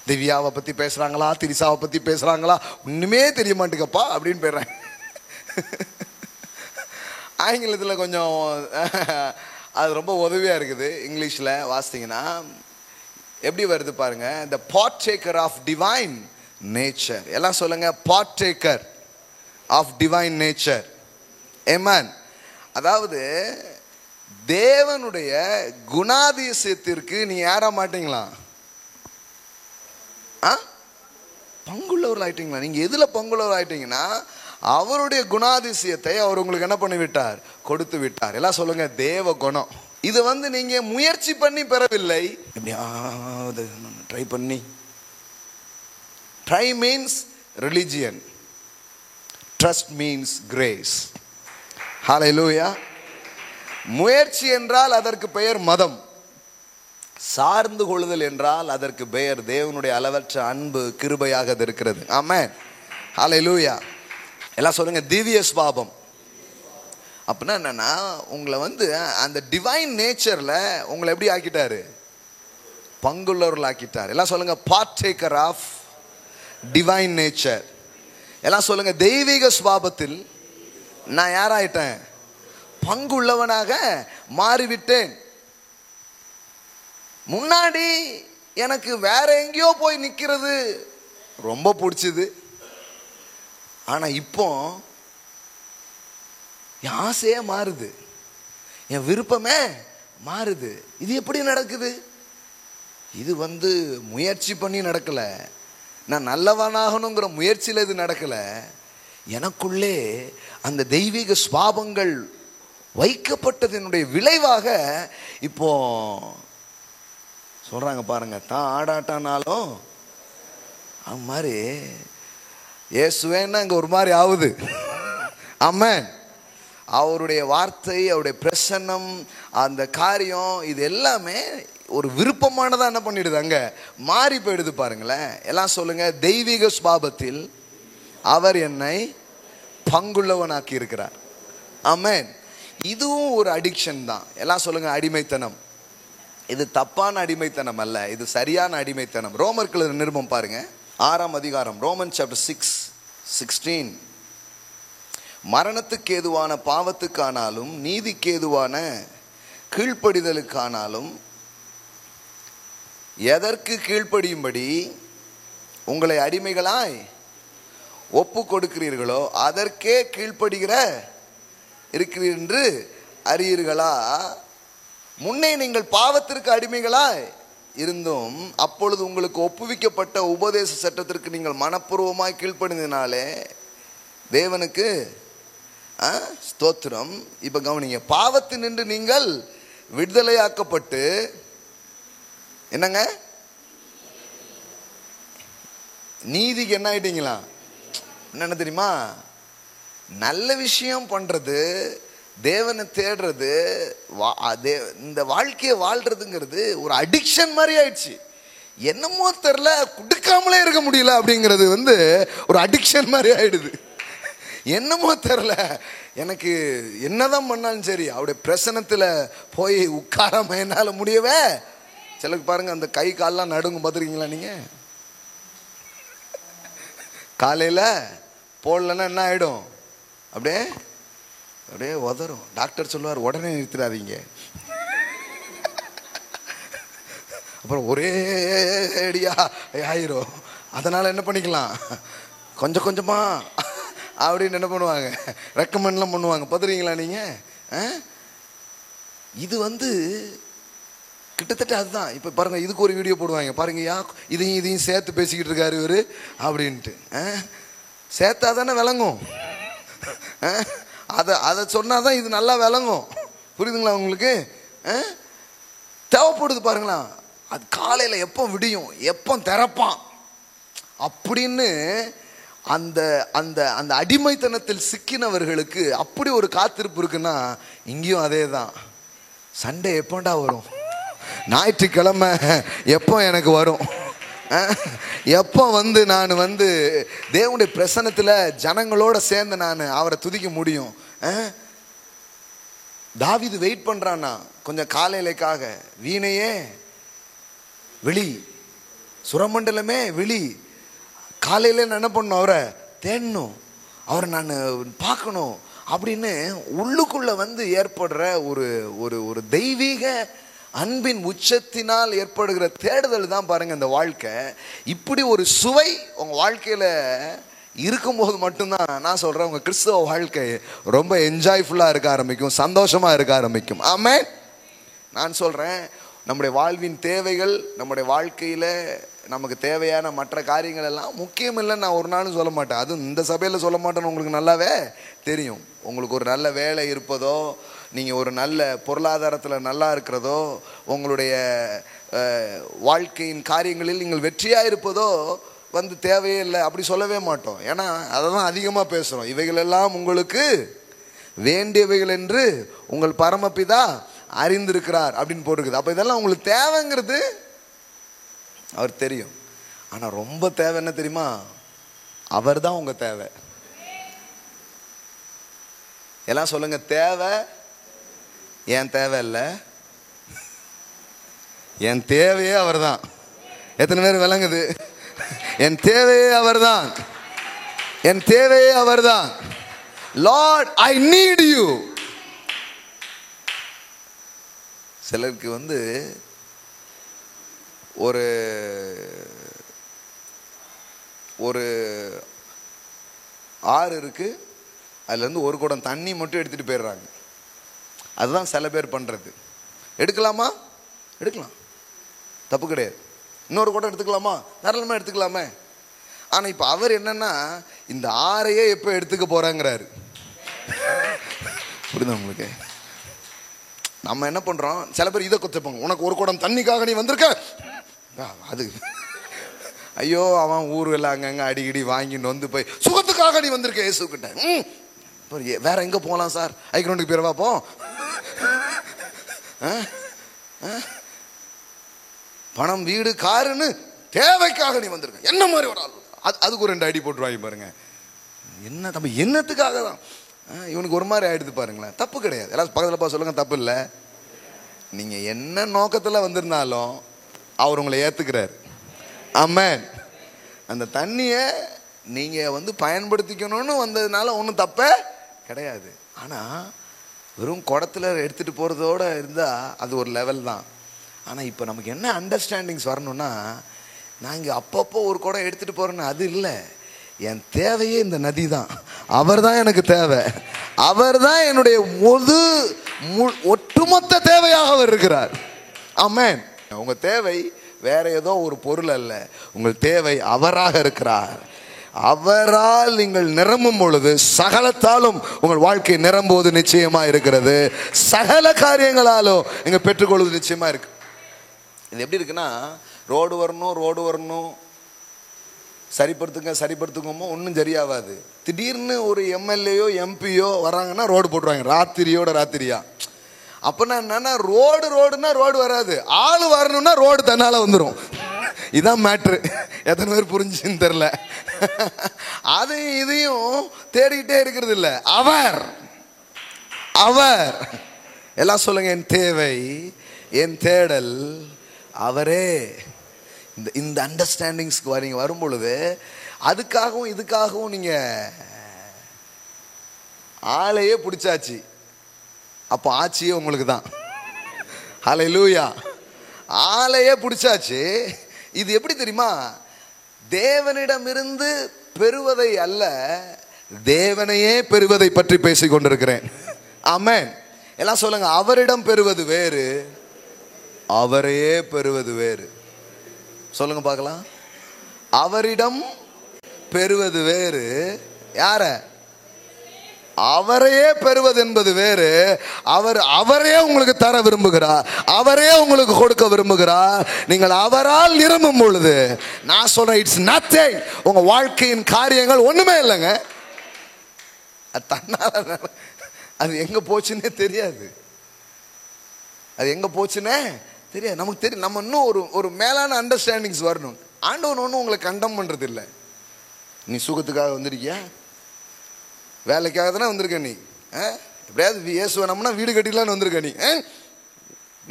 திவ்யாவை பற்றி பேசுகிறாங்களா, திரிசாவை பற்றி பேசுகிறாங்களா, ஒன்றுமே தெரிய மாட்டேங்கப்பா அப்படின்னு போயிடுறாங்க. ஆங்கிலத்தில் கொஞ்சம் அது ரொம்ப உதவியாக இருக்குது. இங்கிலீஷில் வாசித்தீங்கன்னா எப்படி வருது பாருங்க. the partaker of divine nature. எல்லாம் சொல்லுங்க, partaker of divine nature. amen. அதாவது தேவனுடைய குணாதிசயத்திற்கு நீ யாரா மாட்டீங்களா? பங்குள்ளவர் ஆயிட்டீங்களா? நீங்க எதுல பங்குள்ளவர் ஆயிட்டீங்கன்னா அவருடைய குணாதிசயத்தை அவர் உங்களுக்கு என்ன பண்ணி விட்டார்? கொடுத்து விட்டார். எல்லாம் சொல்லுங்க, தேவ குணம். இது நீங்க முயற்சி பண்ணி பெறவில்லை. எப்படியாவது ட்ரை பண்ணி. Try means religion, trust means grace. ஹல்லேலூயா. முயற்சி என்றால் அதற்கு பெயர் மதம். சார்ந்து கொள்ளுதல் என்றால் அதற்கு பெயர் தேவனுடைய அளவற்ற அன்பு, கிருபையாக அது இருக்கிறது. ஆமென். ஹல்லேலூயா. எல்லாம் சொல்லுங்க, திவ்ய ஸ்வாபம். அப்படின்னா என்னன்னா, உங்களை அந்த டிவைன் நேச்சர்ல உங்களை எப்படி ஆக்கிட்டாரு? பங்குள்ளவர்கள் ஆக்கிட்டார். எல்லாம் சொல்லுங்க, பார்ட்டேக்கர் ஆஃப் டிவைன் நேச்சர். எல்லாம் சொல்லுங்க, தெய்வீக ஸ்வாபத்தில் நான் யாராயிட்டேன்? பங்குள்ளவனாக மாறிவிட்டேன். முன்னாடி எனக்கு வேற எங்கேயோ போய் நிக்கிறது ரொம்ப பிடிச்சது. ஆனா இப்போ என் ஆசையே மாறுது, என் விருப்பமே மாறுது. இது எப்படி நடக்குது? இது முயற்சி பண்ணி நடக்கல. நான் நல்லவனாகணுங்கிற முயற்சியில் இது நடக்கல. எனக்குள்ளே அந்த தெய்வீக ஸ்வாபங்கள் வைக்கப்பட்டதனுடைய விளைவாக இப்போ சொல்றாங்க பாருங்க, தான் ஆடாட்டானாலும் அது மாதிரி இயேசுவேன்னா இங்க ஒரு மாதிரி ஆகுது. ஆமென். அவருடைய வார்த்தை, அவருடைய பிரசன்னம், அந்த காரியம், இது எல்லாமே ஒரு விருப்பமானதா என்ன பண்ணிடுது? அங்க மாறி போயிடுது பாருங்களேன். எல்லாம் சொல்லுங்க, தெய்வீக ஸ்வாபத்தில் அவர் என்னை பங்குள்ளவனாக்கி இருக்கிறார். ஆமென். இதுவும் ஒரு அடிக்ஷன் தான். எல்லாம் சொல்லுங்க, அடிமைத்தனம். இது தப்பான அடிமைத்தனம் அல்ல, இது சரியான அடிமைத்தனம். ரோமர்கள் நிருபம் பாருங்க, 6ஆம் அதிகாரம், ரோமன் சாப்டர் 6:16. மரணத்துக்கு ஏதுவான பாவத்துக்கானாலும் நீதிக்கு ஏதுவான கீழ்ப்படிதலுக்கானாலும் எதற்கு கீழ்ப்படியும்படி உங்களை அடிமைகளாய் ஒப்பு கொடுக்கிறீர்களோ அதற்கே கீழ்ப்படுகிற இருக்கிறீர் என்று அறியீர்களா? முன்னே நீங்கள் பாவத்திற்கு அடிமைகளாய் இருந்தும் அப்பொழுது உங்களுக்கு ஒப்புவிக்கப்பட்ட உபதேச சட்டத்திற்கு நீங்கள் மனப்பூர்வமாய் கீழ்ப்படினாலே தேவனுக்கு ஸ்தோத்திரம். இப்ப கவனிங்க, பாவத்தினின்று நீங்கள் விடுதலையாக்கப்பட்டு என்னங்க நீதிக்கு என்ன ஆயிட்டீங்களா? என்ன தெரியுமா? நல்ல விஷயம் பண்றது, தேவனை தேடுறது, இந்த வாழ்க்கையை வாழ்றதுங்கிறது ஒரு அடிக்ஷன் மாதிரி ஆயிடுச்சு. என்னமோ தெரியல, குடுக்காமலே இருக்க முடியல அப்படிங்கிறது ஒரு அடிக்ஷன் மாதிரி ஆயிடுது. என்னமோ தெரியல, எனக்கு என்னதான் பண்ணாலும் சரி அவருடைய பிரசனத்துல போய் உட்காராம என்னால முடியவே. சிலருக்கு பாருங்க, அந்த கை கால்லாம் நடுங்க, பார்த்துருக்கீங்களா நீங்க? காலையில போடலன்னா என்ன ஆயிடும்? அப்படியே அப்படியே உதறும். டாக்டர் சொல்லுவார், உடனே நிறுத்திடாதீங்க. அப்புறம் ஒரே அடியா ஆயிரும். அதனால என்ன பண்ணிக்கலாம், கொஞ்சம் கொஞ்சமா அப்படின்னு என்ன பண்ணுவாங்க, ரெக்கமெண்ட்லாம் பண்ணுவாங்க. பார்த்துருக்கீங்களா நீங்க? இது கிட்டத்தட்ட அதுதான். இப்போ பாருங்க, இதுக்கு ஒரு வீடியோ போடுவாங்க பாருங்க, இதையும் சேர்த்து பேசிக்கிட்டு இருக்காரு இவரு அப்படின்ட்டு. சேர்த்தா தானே விளங்கும். அதை சொன்னாதான் இது நல்லா விளங்கும். புரியுதுங்களா உங்களுக்கு? தேவைப்படுது பாருங்களா. அது காலையில் எப்போ விடியும், எப்போ திறப்பான் அப்படின்னு அந்த அந்த அந்த அடிமைத்தனத்தில் சிக்கினவர்களுக்கு அப்படி ஒரு காத்திருப்பு இருக்குன்னா, இங்கேயும் அதே தான். சண்டே எப்போண்டா வரும், ஞாயிற்றுக்கிழமை எப்போ எனக்கு வரும், எப்போ நான் தேவனுடைய பிரசன்னத்தில் ஜனங்களோட சேர்ந்து நான் அவரை துதிக்க முடியும். தாவீது வெயிட் பண்றான்னா கொஞ்சம் காலையிலக்காக, வீணையே விழி, சுரமண்டலமே விழி, காலையில நான் என்ன பண்ணணும், அவரை தேடணும், அவரை நான் பார்க்கணும் அப்படின்னு உள்ளுக்குள்ள ஏற்படுற ஒரு ஒரு ஒரு தெய்வீக அன்பின் உச்சத்தினால் ஏற்படுகிற தேடுதல் தான் பாருங்க இந்த வாழ்க்கை. இப்படி ஒரு சுவை உங்க வாழ்க்கையில இருக்கும்போது மட்டும்தான் நான் சொல்றேன், உங்க கிறிஸ்தவ வாழ்க்கை ரொம்ப என்ஜாய்ஃபுல்லா இருக்க ஆரம்பிக்கும், சந்தோஷமா இருக்க ஆரம்பிக்கும். ஆமென். நான் சொல்றேன், நம்முடைய வாழ்வின் தேவைகள், நம்முடைய வாழ்க்கையில நமக்கு தேவையான மற்ற காரியங்கள் எல்லாம் முக்கியம் இல்லைன்னு நான் ஒரு நாளும் சொல்ல மாட்டேன். அதுவும் இந்த சபையில் சொல்ல மாட்டேன்னு உங்களுக்கு நல்லாவே தெரியும். உங்களுக்கு ஒரு நல்ல வேலை இருப்பதோ, நீங்கள் ஒரு நல்ல பொருளாதாரத்தில் நல்லா இருக்கிறதோ, உங்களுடைய வாழ்க்கையின் காரியங்களில் நீங்கள் வெற்றியாக இருப்பதோ தேவையே இல்லை அப்படி சொல்லவே மாட்டோம். ஏன்னா அதை தான் அதிகமாக பேசுகிறோம். இவைகளெல்லாம் உங்களுக்கு வேண்டியவைகள் என்று உங்கள் பரமபிதா அறிந்திருக்கிறார் அப்படின்னு போட்டிருக்குது. அப்போ இதெல்லாம் உங்களுக்கு தேவைங்கிறது அவர் தெரியும். ஆனால் ரொம்ப தேவை என்ன தெரியுமா, அவர் தான் உங்க தேவை. எல்லாம் சொல்லுங்க, தேவை என் தேவை இல்லை, என் தேவையே அவர் தான். எத்தனை பேர் விளங்குது? என் தேவையே அவர் தான், என் தேவையே அவர் தான். Lord I need you. சிலருக்கு ஒரு ஒரு ஆறு இருக்கு, அதுல ஒரு குடம் தண்ணி மட்டும் எடுத்துட்டு போயிடுறாங்க. அதுதான் சில பேர் பண்றது. எடுக்கலாமா? எடுக்கலாம், தப்பு கிடையாது. இன்னொரு குடம் எடுத்துக்கலாமா? தாராளமா எடுத்துக்கலாமே. ஆனா இப்ப அவர் என்னன்னா, இந்த ஆறையே எப்ப எடுத்துக்க போறாங்கிறாரு. புரியுதா உங்களுக்கு? நம்ம என்ன பண்றோம், சில பேர் இதை கொத்தப்பாங்க, உனக்கு ஒரு குடம் தண்ணிக்காக நீ வந்திருக்க, அது ஐயோ அவன் ஊர்ல அங்கங்க அடிக்கடி வாங்கிட்டு போய் சுகத்துக்காக நீ வந்திருக்க இயேசு கிட்ட. வேற எங்க போகலாம் சார், ஐக்கிரௌண்டுக்கு பேர் பார்ப்போம். பணம் வீடு காருன்னு தேவைக்காக நீ வந்திருக்க, என்ன மாதிரி ஒரு ஆள், அதுக்கு ஒரு 2 அடி போட்டுருவாங்க பாருங்க. என்ன தம்பி, என்னத்துக்காக தான் இவனுக்கு ஒரு மாதிரி ஆயிடுது பாருங்களேன். தப்பு கிடையாது. எல்லாம் பக்கத்தில் சொல்லுங்க, தப்பு இல்லை. நீங்க என்ன நோக்கத்துல வந்திருந்தாலும் அவர் உங்களை ஏத்துக்கிறார். ஆமென். அந்த தண்ணியை நீங்க பயன்படுத்திக்கணும்னு வந்ததுனால ஒன்றும் தப்பே கிடையாது. ஆனா வெறும் குடத்துல எடுத்துட்டு போறதோட இருந்தா அது ஒரு லெவல் தான். ஆனா இப்ப நமக்கு என்ன அண்டர்ஸ்டாண்டிங்ஸ் வரணும்னா, நான் இங்க அப்பப்போ ஒரு குடம் எடுத்துட்டு போறேன்னு அது இல்லை. என் தேவையே இந்த நதி தான், அவர் தான் எனக்கு தேவை, அவர் தான் என்னுடைய ஒட்டுமொத்த தேவையாக அவர் இருக்கிறார். ஆமென். உங்க தேவை வேற ஏதோ ஒரு பொருள் அல்ல, உங்கள் தேவை அவராக இருக்கிறார். அவரால் நீங்கள் நிரம்பும் பொழுது சகலத்தாலும் உங்கள் வாழ்க்கை நிரம்புவது நிச்சயமா இருக்கிறது. சகல காரியங்களாலும் நீங்க பெற்றுக்கொள்வது நிச்சயமா இருக்கு. இது எப்படி இருக்குன்னா, ரோடு வரணும் சரிப்படுத்துங்கமோ ஒன்றும் சரியாகாது. திடீர்னு ஒரு எம்எல்ஏயோ எம்பியோ வராங்கன்னா ரோடு போட்டுருவாங்க, ராத்திரியா. அப்பனா என்னன்னா, ரோடுனா ரோடு வராது, ஆள் வரணும்னா ரோடு தன்னால வந்துடும். இதான் மேட்ரு. எத்தனை பேர் புரிஞ்சுன்னு தெரியல. அதையும் இதையும் தேடிக்கிட்டே இருக்கிறது இல்லை. அவர் எல்லாம் சொல்லுங்க, என் தேவை, என் தேடல் அவரே. இந்த அண்டர்ஸ்டாண்டிங்ஸ்க்கு நீங்க வரும் பொழுது அதுக்காகவும் இதுக்காகவும் நீங்க ஆளையே பிடிச்சாச்சு, அப்போ ஆட்சியே உங்களுக்கு தான். ஹல்லேலூயா. ஆளையே பிடிச்சாச்சு. இது எப்படி தெரியுமா, தேவனிடமிருந்து பெறுவதை அல்ல, தேவனையே பெறுவதை பற்றி பேசிக் கொண்டிருக்கிறேன். ஆமென். எல்லாம் சொல்லுங்க, அவரிடம் பெறுவது வேறு, அவரையே பெறுவது வேறு. சொல்லுங்க பார்க்கலாம். அவரிடம் பெறுவது வேறு, யார? அவரையே பெறுவது என்பது வேறு. அவரையே உங்களுக்கு தர விரும்புகிறார், அவரே உங்களுக்கு கொடுக்க விரும்புகிறார். நீங்கள் அவரால் நிரம்பும் பொழுது நான் சொல்றேன், இட்ஸ் நத்திங். உங்க வாழ்க்கையின் காரியங்கள் ஒண்ணுமே இல்லைங்க. தன்னால அது எங்க போச்சுன்னே தெரியாது. அது எங்க போச்சுன்னே தெரியாது. நமக்கு தெரியும். நம்ம இன்னும் ஒரு மேலான அண்டர்ஸ்டாண்டிங்ஸ் வரணும். ஆண்டவன் ஒன்றும் உங்களை கண்டம் பண்றது இல்லை. நீ சுகத்துக்காக வந்திருக்கியா, வேலைக்காக தானே வந்திருக்க நீ. எப்படியாவது இயேசுவனம்னா வீடு கட்டிடலான்னு வந்திருக்க நீ.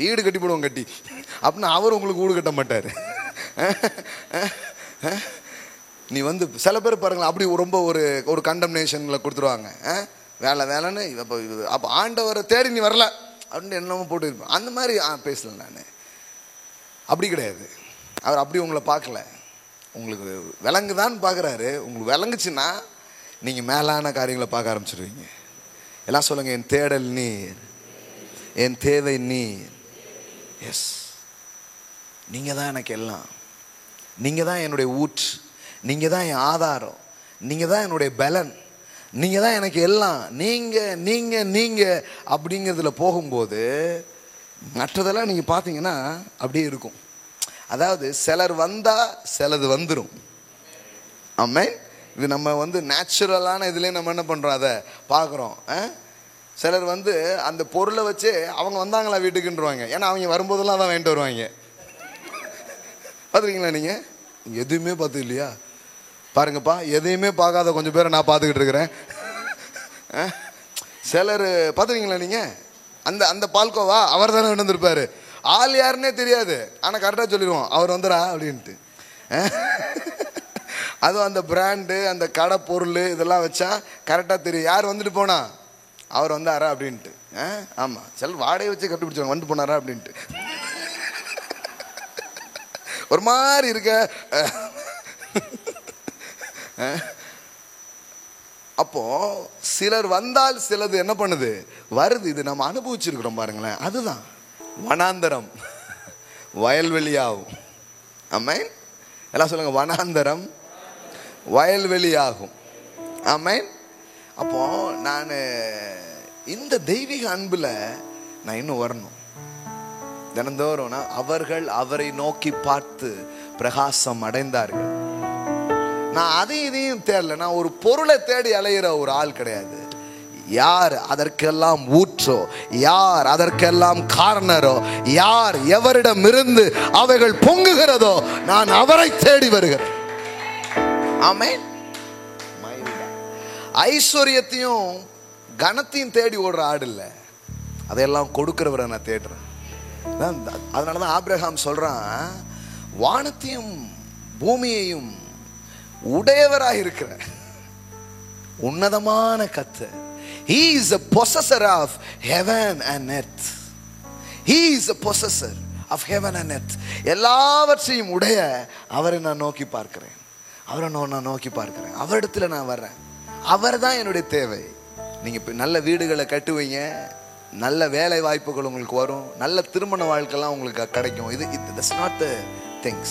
வீடு கட்டி போடுவோம் கட்டி அப்படின்னா அவர் உங்களுக்கு வீடு கட்ட மாட்டார். நீ வந்து சில பேர் பாருங்களேன், அப்படி ரொம்ப ஒரு கண்டம்னேஷனில் கொடுத்துருவாங்க. வேலைன்னு அப்போ ஆண்டவரை தேடி நீ வரல அப்படின்னு என்னமோ போட்டு இருப்பேன். அந்த மாதிரி பேசல நான். அப்படி கிடையாது. அவர் அப்படி உங்களை பார்க்கல. உங்களுக்கு விளங்குதான்னு பார்க்குறாரு. உங்களுக்கு விளங்குச்சுன்னா நீங்கள் மேலான காரியங்களை பார்க்க ஆரம்பிச்சிடுவீங்க. எல்லாம் சொல்லுங்க, என் தேடல் நீர், என் தேவை நீர். எஸ், நீங்கள் தான் எனக்கு எல்லாம். நீங்கள் தான் என்னுடைய ஊற்று, நீங்கள் தான் என் ஆதாரம், நீங்கள் தான் என்னுடைய பலன், நீங்கள் தான் எனக்கு எல்லாம். நீங்கள் நீங்கள் நீங்கள் அப்படிங்கிறதுல போகும்போது மற்றதெல்லாம் நீங்கள் பார்த்தீங்கன்னா அப்படியே இருக்கும். அதாவது சிலர் வந்தால் சிலது வந்துடும். ஆமென். இது நம்ம வந்து நேச்சுரலான இதுலேயே நம்ம என்ன பண்ணுறோம், அதை பார்க்குறோம். சிலர் வந்து அந்த பொருளை வச்சு அவங்க வந்தாங்களா வீட்டுக்குன்றவாங்க. ஏன்னா அவங்க வரும்போதெல்லாம் தான் வாங்கிட்டு வருவாங்க. பார்த்துருக்கீங்களா நீங்கள்? எதுவுமே பார்த்து இல்லையா? பாருங்கப்பா, எதையுமே பார்க்காத கொஞ்சம் பேரை நான் பார்த்துக்கிட்டு இருக்கிறேன். சிலர் பார்த்துருக்கீங்களா நீங்கள்? அந்த பால்கோவா அவர் தானே வந்துருப்பாரு. ஆள் யாருன்னே தெரியாது, ஆனால் கரெக்டாக சொல்லிடுவோம் அவர் வந்துடா அப்படின்ட்டு. அதுவும் அந்த பிராண்டு, அந்த கடை பொருள் இதெல்லாம் வச்சா கரெக்டாக தெரியும் யார் வந்துட்டு போனா, அவர் வந்தாரா அப்படின்ட்டு. ஆமாம், சில வாடகை வச்சு கண்டுபிடிச்சாங்க வந்துட்டு போனாரா அப்படின்ட்டு. ஒரு மாதிரி இருக்க. அப்போ சிலர் வந்தால் சிலது என்ன பண்ணுது, வருது. இது நம்ம அனுபவிச்சிருக்கிறோம் பாருங்களேன். அதுதான் வனாந்தரம் வயல்வெளியாகும். ஆமென். எல்லாம் சொல்லுங்க, வனாந்தரம் வயல்வெளியாகும். ஆமென். அப்போ நான் இந்த தெய்வீக அன்புல நான் இன்னும் வரணும். தினந்தோறும் அவர்கள் அவரை நோக்கி பார்த்து பிரகாசம் அடைந்தார்கள். நான் அதையும் இதையும் தேடல. நான் ஒரு பொருளை தேடி அலையிற ஒரு ஆள் கிடையாது. யார் அதற்கெல்லாம் ஊற்றோ, யார் அதற்கெல்லாம் காரணரோ, யார் எவரிடம் இருந்து அவைகள் பொங்குகிறதோ நான் அவரை தேடி வருகிறேன். ஆமென். ஐஸ்வர்யத்தையும் கனத்தையும் தேடி ஓடுற ஆடு இல்லை, அதையெல்லாம் கொடுக்கிறவரை நான் தேடுறேன். அதனாலதான் ஆபிரகாம் சொல்றான், வானத்தையும் பூமியையும் உடையவராக இருக்கிற உன்னதமான கர்த்தர். He is a possessor of heaven and earth. He is a possessor of heaven and earth. எல்லாவற்றையும் உடைய அவரை நான் நோக்கி பார்க்கிறேன். அவரை நான் நோக்கி பார்க்கிறேன். அவரிடத்துல நான் வர்றேன். அவர் தான் என்னுடைய தேவை. நீங்க நல்ல வீடுகளை கட்டுவீங்க, நல்ல வேலை வாய்ப்புகள் உங்களுக்கு வரும், நல்ல திருமண வாழ்க்கைலாம் உங்களுக்கு கிடைக்கும். That's not the things.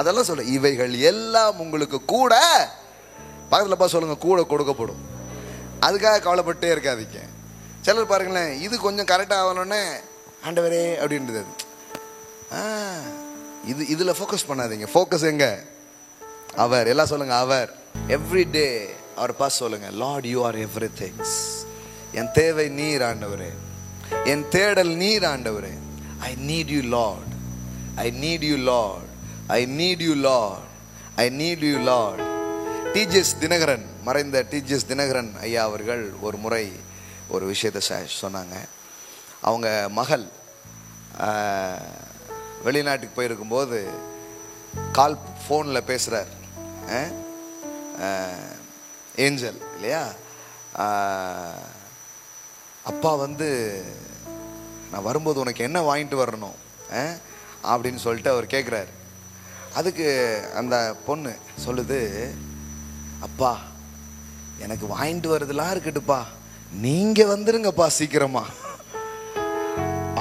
அதெல்லாம் சொல்ல, இவைகள் எல்லாம் உங்களுக்கு கூட பக்கத்தில் சொல்லுங்க, கூட கொடுக்கப்படும். அதுக்காக கவலைப்பட்டே இருக்காதீங்க. சிலர் பாருங்களேன், இது கொஞ்சம் கரெக்டாக ஆகணுன்னே ஆண்டவரே அப்படின்றது. இதில் ஃபோக்கஸ் பண்ணாதீங்க. ஃபோக்கஸ் எங்க? அவர். எல்லாம் சொல்லுங்க, அவர். எவ்ரி டே அவர் பார்த்து சொல்லுங்க, lord you are every things. என் தேவை நீர் ஆண்டவரே, என் தேடல் நீர் ஆண்டவரே. I need you lord, I need you lord, I need you lord, I need you lord. DGS Dhinakaran, மறைந்த டிஜிஎஸ் தினகரன் ஐயா அவர்கள் ஒரு முறை ஒரு விஷயத்தை சொன்னாங்க. அவங்க மகள் வெளிநாட்டுக்கு போயிருக்கும்போது கால் ஃபோனில் பேசுகிறார் ஏஞ்சல் இல்லையா. அப்பா வந்து நான் வரும்போது உனக்கு என்ன வாங்கிட்டு வரணும் அப்படின்னு சொல்லிட்டு அவர் கேட்குறாரு. அதுக்கு அந்த பொண்ணு சொல்லுது, அப்பா எனக்கு வாங்கிட்டு வரதுலாம் இருக்கட்டுப்பா, நீங்க வந்துருங்கப்பா சீக்கிரமா.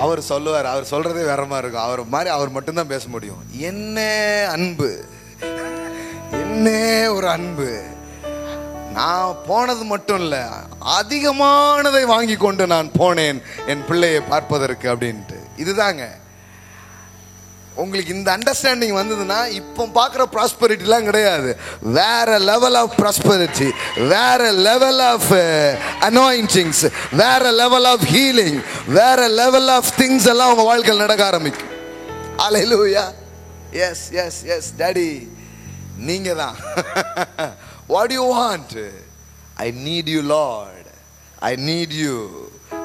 அவர் சொல்லுவார், அவர் சொல்றதே வேற மாதிரி இருக்கும். அவர் மாதிரி அவர் மட்டும்தான் பேச முடியும். என்ன அன்பு, என்ன ஒரு அன்பு. நான் போனது மட்டும் இல்லை, அதிகமானதை வாங்கி கொண்டு நான் போனேன் என் பிள்ளையை பார்ப்பதற்கு அப்படின்ட்டு. இதுதாங்க உங்களுக்கு இந்த அண்டர்ஸ்டாண்டிங் வந்ததுன்னா இப்போ பார்க்குற ப்ராஸ்பரிட்டிலாம் கிடையாது. வேற லெவல் ஆஃப் ப்ராஸ்பரிட்டி, வேற லெவல் ஆஃப் அனாயிண்டிங்ஸ், வேற லெவல் ஆஃப் ஹீலிங், வேற லெவல் ஆஃப் திங்ஸ் எல்லாம் உங்க வாழ்க்கையில் நடக்க ஆரம்பிக்கும். ஹல்லேலூயா. எஸ் எஸ் எஸ் டாடி, நீங்க தான். What do you want? I need you, Lord. I need you.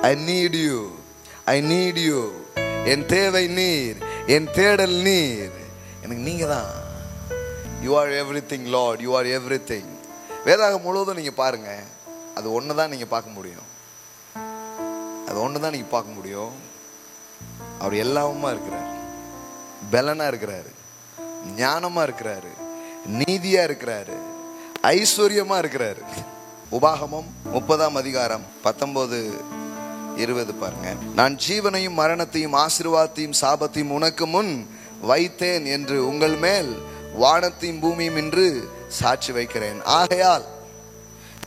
I need you. I need you. என் தேவை நீர், என் தேடல் நீர், எனக்கு நீங்க தான். You are everything, Lord. You are everything. வேதாகம் முழுவதும் நீங்க பாருங்க, அது ஒன்று தான் நீங்க பார்க்க முடியும். அது ஒன்று தான் நீங்க பார்க்க முடியும். அவர் எல்லாமுமா இருக்கிறார், பலனா இருக்கிறாரு, ஞானமா இருக்கிறாரு, நீதியா இருக்கிறாரு, ஐஸ்வர்யமா இருக்கிறாரு. உபாகமம் 30ஆம் அதிகாரம் 19-20 பாருங்க. நான் ஜீவனையும் மரணத்தையும் ஆசீர்வாதத்தையும் சாபத்தையும் உனக்கு முன் வைத்தேன் என்று உங்கள் மேல் வானத்தையும் பூமியும் என்று சாட்சி வைக்கிறேன். ஆகையால்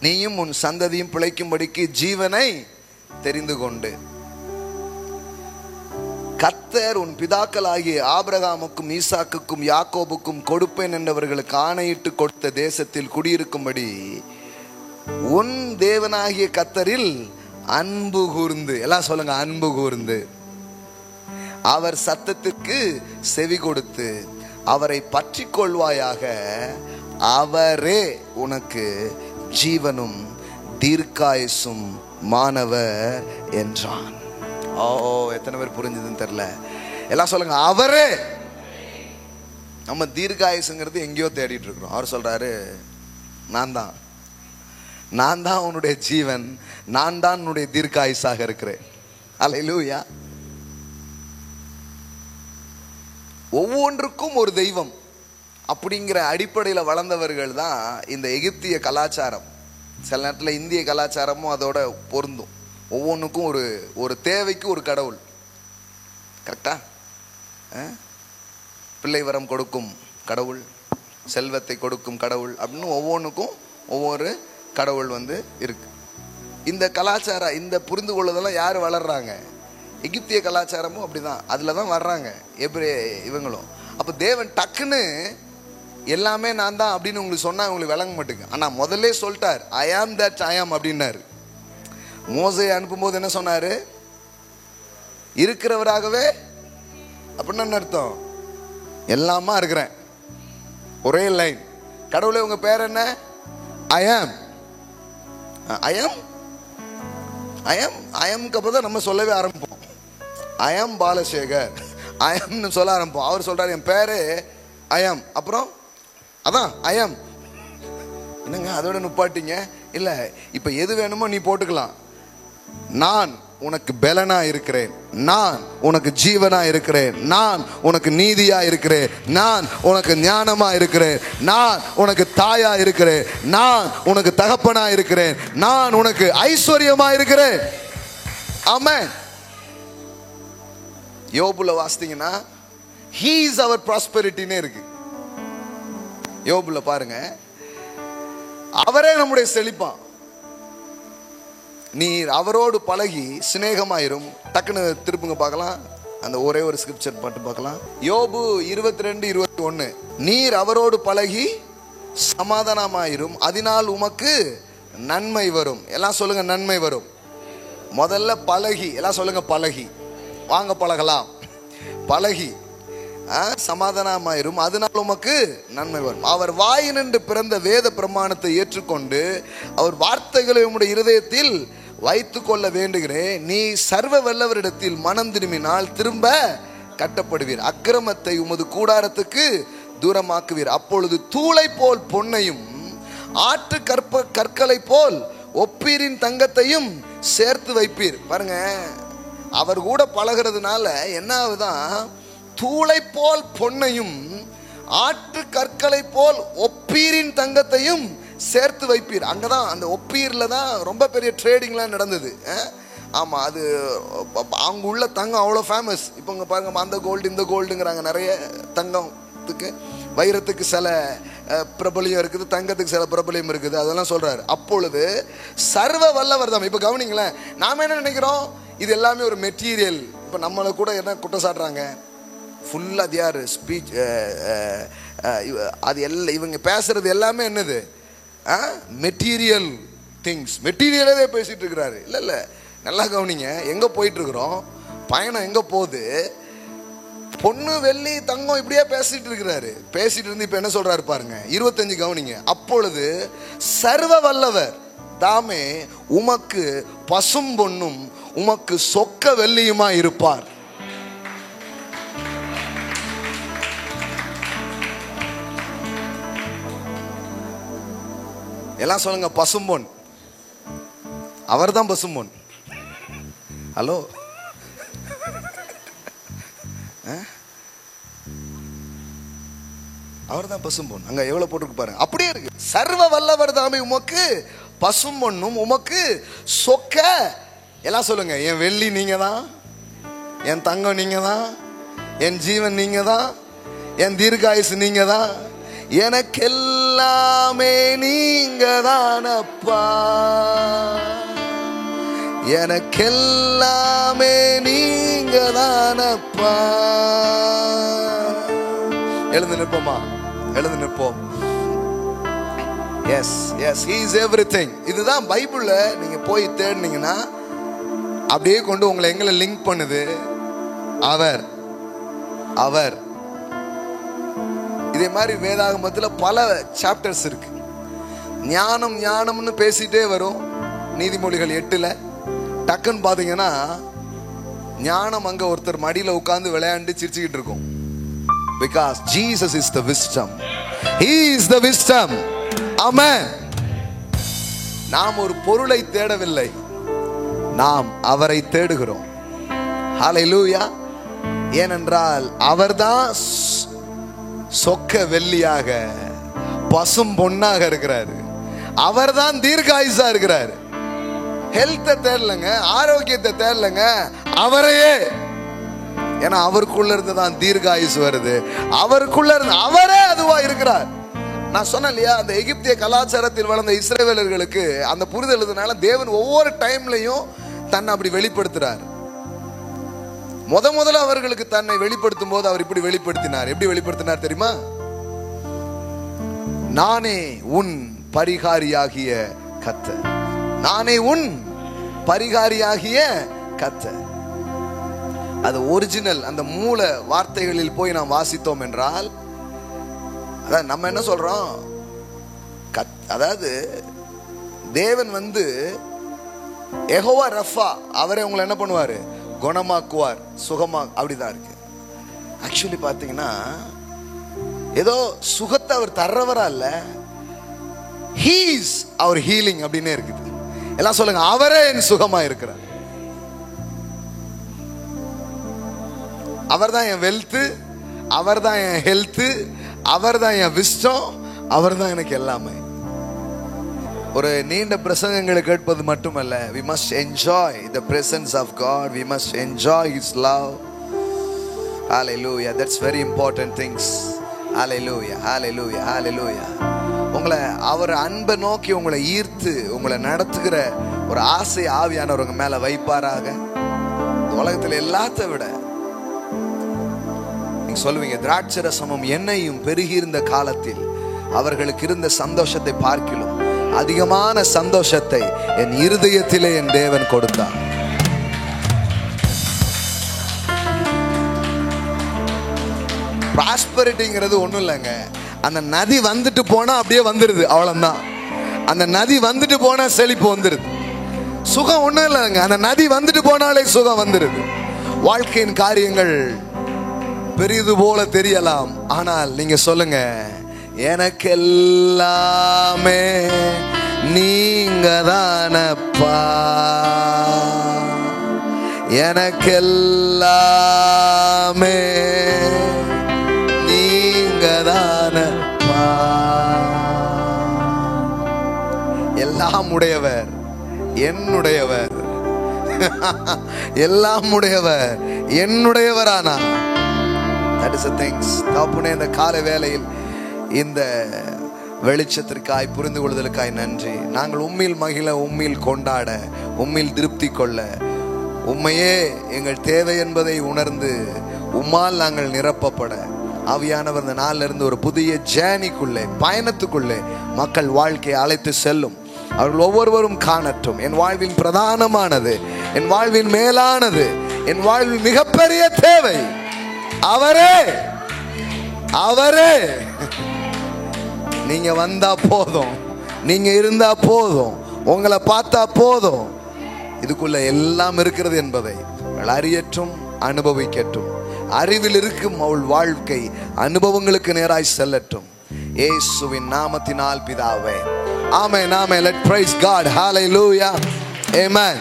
நீயும் உன் சந்ததியும் பிழைக்கும்படிக்கு ஜீவனை தெரிந்து கொண்டு கர்த்தர் உன் பிதாக்களாகிய ஆபிரகாமுக்கும் ஈசாக்குக்கும் யாக்கோபுக்கும் கொடுப்பேன் என்றவர்களுக்கு ஆணையிட்டு கொடுத்த தேசத்தில் குடியிருக்கும்படி உன் தேவனாகிய கர்த்தரில் அன்பு கூர்ந்து, எல்லாம் சொல்லுங்க, அன்பு கூர்ந்து அவர் சத்தத்திற்கு செவி கொடுத்து அவரை பற்றி கொள்வாயாக. அவரே உனக்கு ஜீவனும் தீர்க்காயுசும் மானவர் என்றான். ஓ, எத்தனை பேர் புரிஞ்சதுன்னு தெரியல. எல்லாம் சொல்லுங்க, அவரே. நம்ம தீர்க்காயுசுங்கிறது எங்கேயோ தேடிட்டு இருக்கிறோம். அவர் சொல்றாரு, நான் தான், நான் தான் உன்னுடைய ஜீவன், நான் தான் உன்னுடைய தீர்க்காயுசாக இருக்கிறேன். அல்லேலூயா. ஒவ்வொன்றுக்கும் ஒரு தெய்வம் அப்படிங்கிற அடிப்படையில் வளர்ந்தவர்கள் தான் இந்த எகிப்திய கலாச்சாரம். சில நேரத்தில் இந்திய கலாச்சாரமும் அதோட பொருந்தும். ஒவ்வொன்றுக்கும் ஒரு ஒரு தேவைக்கு ஒரு கடவுள். கரெக்டா? பிள்ளை வரம் கொடுக்கும் கடவுள், செல்வத்தை கொடுக்கும் கடவுள் அப்படின்னு ஒவ்வொன்றுக்கும் ஒவ்வொரு கடவுள் இருக்கு. இந்த கலாச்சாரம், இந்த புரிந்து கொள்ளுதெல்லாம் யார் வளர்றாங்க? எகிப்திய கலாச்சாரமும் அப்படிதான், அதில் தான் வர்றாங்க இவங்களும். அப்போ தேவன் டக்குன்னு எல்லாமே நான் தான் அப்படின்னு உங்களுக்கு சொன்னால் உங்களுக்கு விளங்க மாட்டேங்க. ஆனால் முதல்ல சொல்லிட்டார், ஐ ஆம் தட் ஐ ஆம் அப்படின்னாரு. மோசையை அனுப்பும்போது என்ன சொன்னாரு? இருக்கிறவராகவே. அப்படின்னு என்ன அர்த்தம்? எல்லாமா இருக்கிறேன், ஒரே லைன். கடவுளே உங்க பேர் என்ன? ஐ ஆம். ஐ ஆம், ஐ ஆம், ஐ ஆம்க்கு அப்புறம் தான் நம்ம சொல்லவே ஆரம்பிப்போம். ஐ ஆம் பாலசேகர், ஐ ஆம்னு சொல்ல ஆரம்பிப்போம். அவர் சொல்றாரு, என் பேரு ஐ ஆம். அப்புறம் அதான் ஐ ஆம். என்னங்க அதோட நுப்பாட்டிங்க? இல்லை, இப்போ எது வேணுமோ நீ போட்டுக்கலாம். நான் உனக்கு பலனா இருக்கிறேன், நான் உனக்கு ஜீவனா இருக்கிறேன், நான் உனக்கு நீதியா இருக்கிறேன், நான் உனக்கு ஞானமா இருக்கிறேன், நான் உனக்கு தாயா இருக்கிறேன், நான் உனக்கு தகப்பனா இருக்கிறேன், நான் உனக்கு ஐஸ்வர்யமா இருக்கிறேன். ஆமென். யோபுல வாசித்தீங்கன்னா he is our prosperity னே இருக்கு. யோபுல பாருங்க, அவரே நம்முடைய செழிப்பான். நீர் அவரோடு பழகி சிநேகமாயிரும். டக்குன்னு திருப்புங்க பார்க்கலாம், அந்த ஒரே ஒரு ஸ்கிரிப்சர் பாட்டு பார்க்கலாம். யோபு 22:21. நீர் அவரோடு பழகி சமாதானமாயிரும், அதனால் உமக்கு நன்மை வரும். எல்லாம் சொல்லுங்க, நன்மை வரும். முதல்ல பழகி, எல்லாம் சொல்லுங்க, பழகி. வாங்க பழகலாம். பழகி சமாதானமாயிரும், அதனால் உமக்கு நன்மை வரும். அவர் வாயினின்று பிறந்த வேத பிரமாணத்தை ஏற்றுக்கொண்டு அவர் வார்த்தைகளை உம்முடைய இருதயத்தில் வைத்து கொள்ள வேண்டுகிறேன். நீ சர்வ வல்லவரிடத்தில் மனம் திரும்பினால் திரும்ப கட்டப்படுவீர், அக்கிரமத்தை உமது கூடாரத்துக்கு தூரமாக்குவீர். அப்பொழுது தூளை போல் பொன்னையும் ஆற்று கற்களை போல் ஒப்பீரின் தங்கத்தையும் சேர்த்து வைப்பீர். பாருங்க, அவர் கூட பழகிறதுனால என்ன ஆகுதான்? தூளை போல் பொன்னையும் ஆற்று கற்களை போல் ஒப்பீரின் தங்கத்தையும் சேர்த்து வைப்பீர். அங்கதான், அந்த ஒப்பீர்ல தான் ரொம்ப பெரிய ட்ரேடிங்லாம் நடந்தது. ஆமா, அது அங்க உள்ள தங்கம் அவ்வளோ ஃபேமஸ். இப்போ இங்க பாருங்க, அந்த கோல்டு இந்த கோல்டுங்கிறாங்க. நிறைய தங்கத்துக்கு வைரத்துக்கு சில பிரபலியம் இருக்குது, தங்கத்துக்கு சில பிரபலியம் இருக்குது, அதெல்லாம் சொல்றாரு. அப்பொழுது சர்வ வல்லவர் தாம். இப்ப கவனிங்களேன், நாம என்ன நினைக்கிறோம், இது எல்லாமே ஒரு மெட்டீரியல். இப்ப நம்மளை கூட என்ன குற்றம் சாட்டுறாங்க, ஃபுல்லா தியார் ஸ்பீச், அது எல்லாம் இவங்க பேசுறது எல்லாமே என்னது, மெட்டீரியல் திங்ஸ், மெட்டீரியலே பேசிட்டு இருக்கிறாரு. இல்ல இல்ல, நல்லா கவனிங்க, எங்க போயிட்டு இருக்கிறோம், பயணம் எங்க போகுது. பொண்ணு வெள்ளி தங்கம் இப்படியே பேசிட்டு இருக்கிறாரு. பேசிட்டு இருந்து இப்ப என்ன சொல்றாரு பாருங்க, 25 கவனிங்க. அப்பொழுது சர்வ வல்லவர் தாமே உமக்கு பசும் பொன்னும் உமக்கு சொக்க வெள்ளியுமா இருப்பார். எல்லாம் சொல்லுங்க, பசும்பொன். அவர் தான் பசும்பொன். ஹலோ, அவர் தான் பசும்பொன். அங்க எவ்வளவு போட்டுருக்கு பாருங்க, அப்படியே இருக்கு. சர்வ வல்லவர் தாமே உமக்கு பசும் பொன்னும் உமக்கு சொக்க. எல்லாம் சொல்லுங்க, என் வெள்ளி நீங்க தான், என் தங்கம் நீங்க தான், என் ஜீவன் நீங்க தான், என் தீர்காயுசு நீங்க தான், எனக்கு எல்லாமே நீங்க தானப்பா, எனக்கு எல்லாமே நீங்க தானப்பா. எழுந்து நிற்போமா, எழுந்து நிற்போம். Yes yes, he is everything. இதுதான் பைபிள்ல நீங்க போய் தேடினீங்கன்னா அப்படியே கொண்டு உங்களை எங்களை லிங்க் பண்ணுது. அவர் அவர் இதே மாதிரி வேதாகமத்தில் பல சாப்டர்ஸ் இருக்கு. ஞானம் ஞானம்னு பேசிட்டே வரும். நீதிமொழிகள் 8ல் டக்குன்னு பாத்தீங்கன்னா ஞானம் அங்க ஒருத்தர் மடியில உட்கார்ந்து விளையாண்டு சிரிச்சுக்கிட்டு இருக்கும். Because Jesus is the wisdom. He is the wisdom. Amen. நாம் ஒரு பொருளை தேடவில்லை, நாம் அவரை தேடுகிறோம். ஹல்லேலூயா. ஏனென்றால் அவர்தான் சொக்க வெள்ளியாக பசும் பொன்னாக இருக்கிறாரு. அவர்தான் தீர்காயுசா இருக்கிறாரு. ஹெல்த்தை தேடலங்க, ஆரோக்கியத்தை தேடலங்க, அவரையே. ஏன்னா அவருக்குள்ள இருந்து தான் தீர்காயுசு வருது. அவருக்குள்ள இருந்து அவரே அதுவா இருக்கிறார். நான் சொன்னேன் இல்லையா, அந்த எகிப்திய கலாச்சாரத்தில் வளர்ந்த இஸ்ரவேலர்களுக்கு அந்த புரிதல் இருந்தனால தேவன் ஒவ்வொரு டைம்லையும் தன்னை அப்படி வெளிப்படுத்துறார். முதல்ல அவர்களுக்கு தன்னை வெளிப்படுத்தும் போது அவர் இப்படி வெளிப்படுத்தினார். எப்படி வெளிப்படுத்தினார் தெரியுமா? நானே உன் பரிகாரியாகிய கர்த்தர், நானே உன் பரிகாரியாகிய கர்த்தர். அது ஒரிஜினல், அந்த மூல வார்த்தைகளில் போய் நாம் வாசித்தோம் என்றால், அதான் நம்ம என்ன சொல்றோம், அதாவது தேவன் வந்து யெகோவா ரஃபா, அவரே உங்களை என்ன பண்ணுவாரு, குணமாக்குவார், சுகமா, அப்படிதான் இருக்கு. ஆக்சுவலி பாத்தீங்கன்னா ஏதோ சுகத்தை அவர் தர்றவரா இல்ல, he is our healing அப்படின்னே இருக்குது. எல்லாம் சொல்லுங்க, அவரே என் சுகமா இருக்கிறார். அவர் தான் என் வெல்த், அவர் தான் என் ஹெல்த், அவர் தான் என் விஸ்டம், அவர் தான் எனக்கு எல்லாமே. ஒரு நீண்ட பிரசங்கங்களை கேட்பது மட்டுமல்ல, we must enjoy the presence of God, we must enjoy his love. Hallelujah, that's very important things. Hallelujah, hallelujah, hallelujah. உங்களை அவர் அன்பை நோக்கி உங்களை ஈர்த்து உங்களை நடத்துகிற ஒரு ஆசை ஆவியானவர் உங்க மேல வைப்பாராக. உலகத்தில் எல்லாத்த விட நீங்க சொல்லுவீங்க, திராட்சரசமும் எண்ணெயும் பெருகி இருந்த காலத்தில் அவர்களுக்கு இருந்த சந்தோஷத்தை பார்க்கிலும் அதிகமான சந்தோஷத்தை என் இருதயத்திலே என் தேவன் கொடுத்தார். பிராஸ்பரிட்டிங்கிறது ஒண்ணும் இல்லைங்க, அந்த நதி வந்துட்டு போனா அப்படியே வந்துருது, அவ்வளவுதான். அந்த நதி வந்துட்டு போனா செழிப்பு வந்துருது. சுகம் ஒண்ணும் இல்லைங்க, அந்த நதி வந்துட்டு போனாலே சுகம் வந்துருது. வாழ்க்கையின் காரியங்கள் பெரியது போல தெரியலாம், ஆனால் நீங்க சொல்லுங்க, எனக்கு எல்லாமே நீங்க தானப்பா, எனக்கு எல்லாமே நீங்க தானப்பா. எல்லாம் உடையவர், என்னுடையவர், எல்லாம் உடையவர், என்னுடையவரானா. That is the things. தாப்புனே இந்த காலை வேளையில் இந்த வெளிச்சத்திற்காய் புரிந்து கொள்வதற்காய் நன்றி. நாங்கள் உம்மில் மகிழ, உம்மில் கொண்டாட, உம்மில் திருப்தி கொள்ள, உம்மையே எங்கள் தேவை என்பதை உணர்ந்து உம்மால் நாங்கள் நிரப்பப்பட ஆவியானவர் இந்த நாளில் இருந்து ஒரு புதிய ஜேர்னிக்குள்ளே, பயணத்துக்குள்ளே மக்கள் வாழ்க்கையை அழைத்து செல்லும். அவர்கள் ஒவ்வொருவரும் காணட்டும், என் வாழ்வின் பிரதானமானது, என் வாழ்வின் மேலானது, என் வாழ்வின் மிகப்பெரிய தேவை அவரே. அவரே. நீங்க வந்தா போதும், நீங்க இருந்தா போதும், உங்களை பார்த்தா போதும். இதுக்குள்ள எல்லாம் இருக்கிறது என்பதை அறியற்றும், அனுபவிக்கட்டும். அறிவில் இருக்கும் அவள் வாழ்க்கை அனுபவங்களுக்கு நேராய் செல்லட்டும். இயேசுவின் நாமத்தினால் பிதாவே, ஆமென், ஆமென். Let's praise God. Hallelujah. Amen.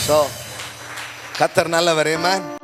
So கர்த்தர் நல்லவர். Amen.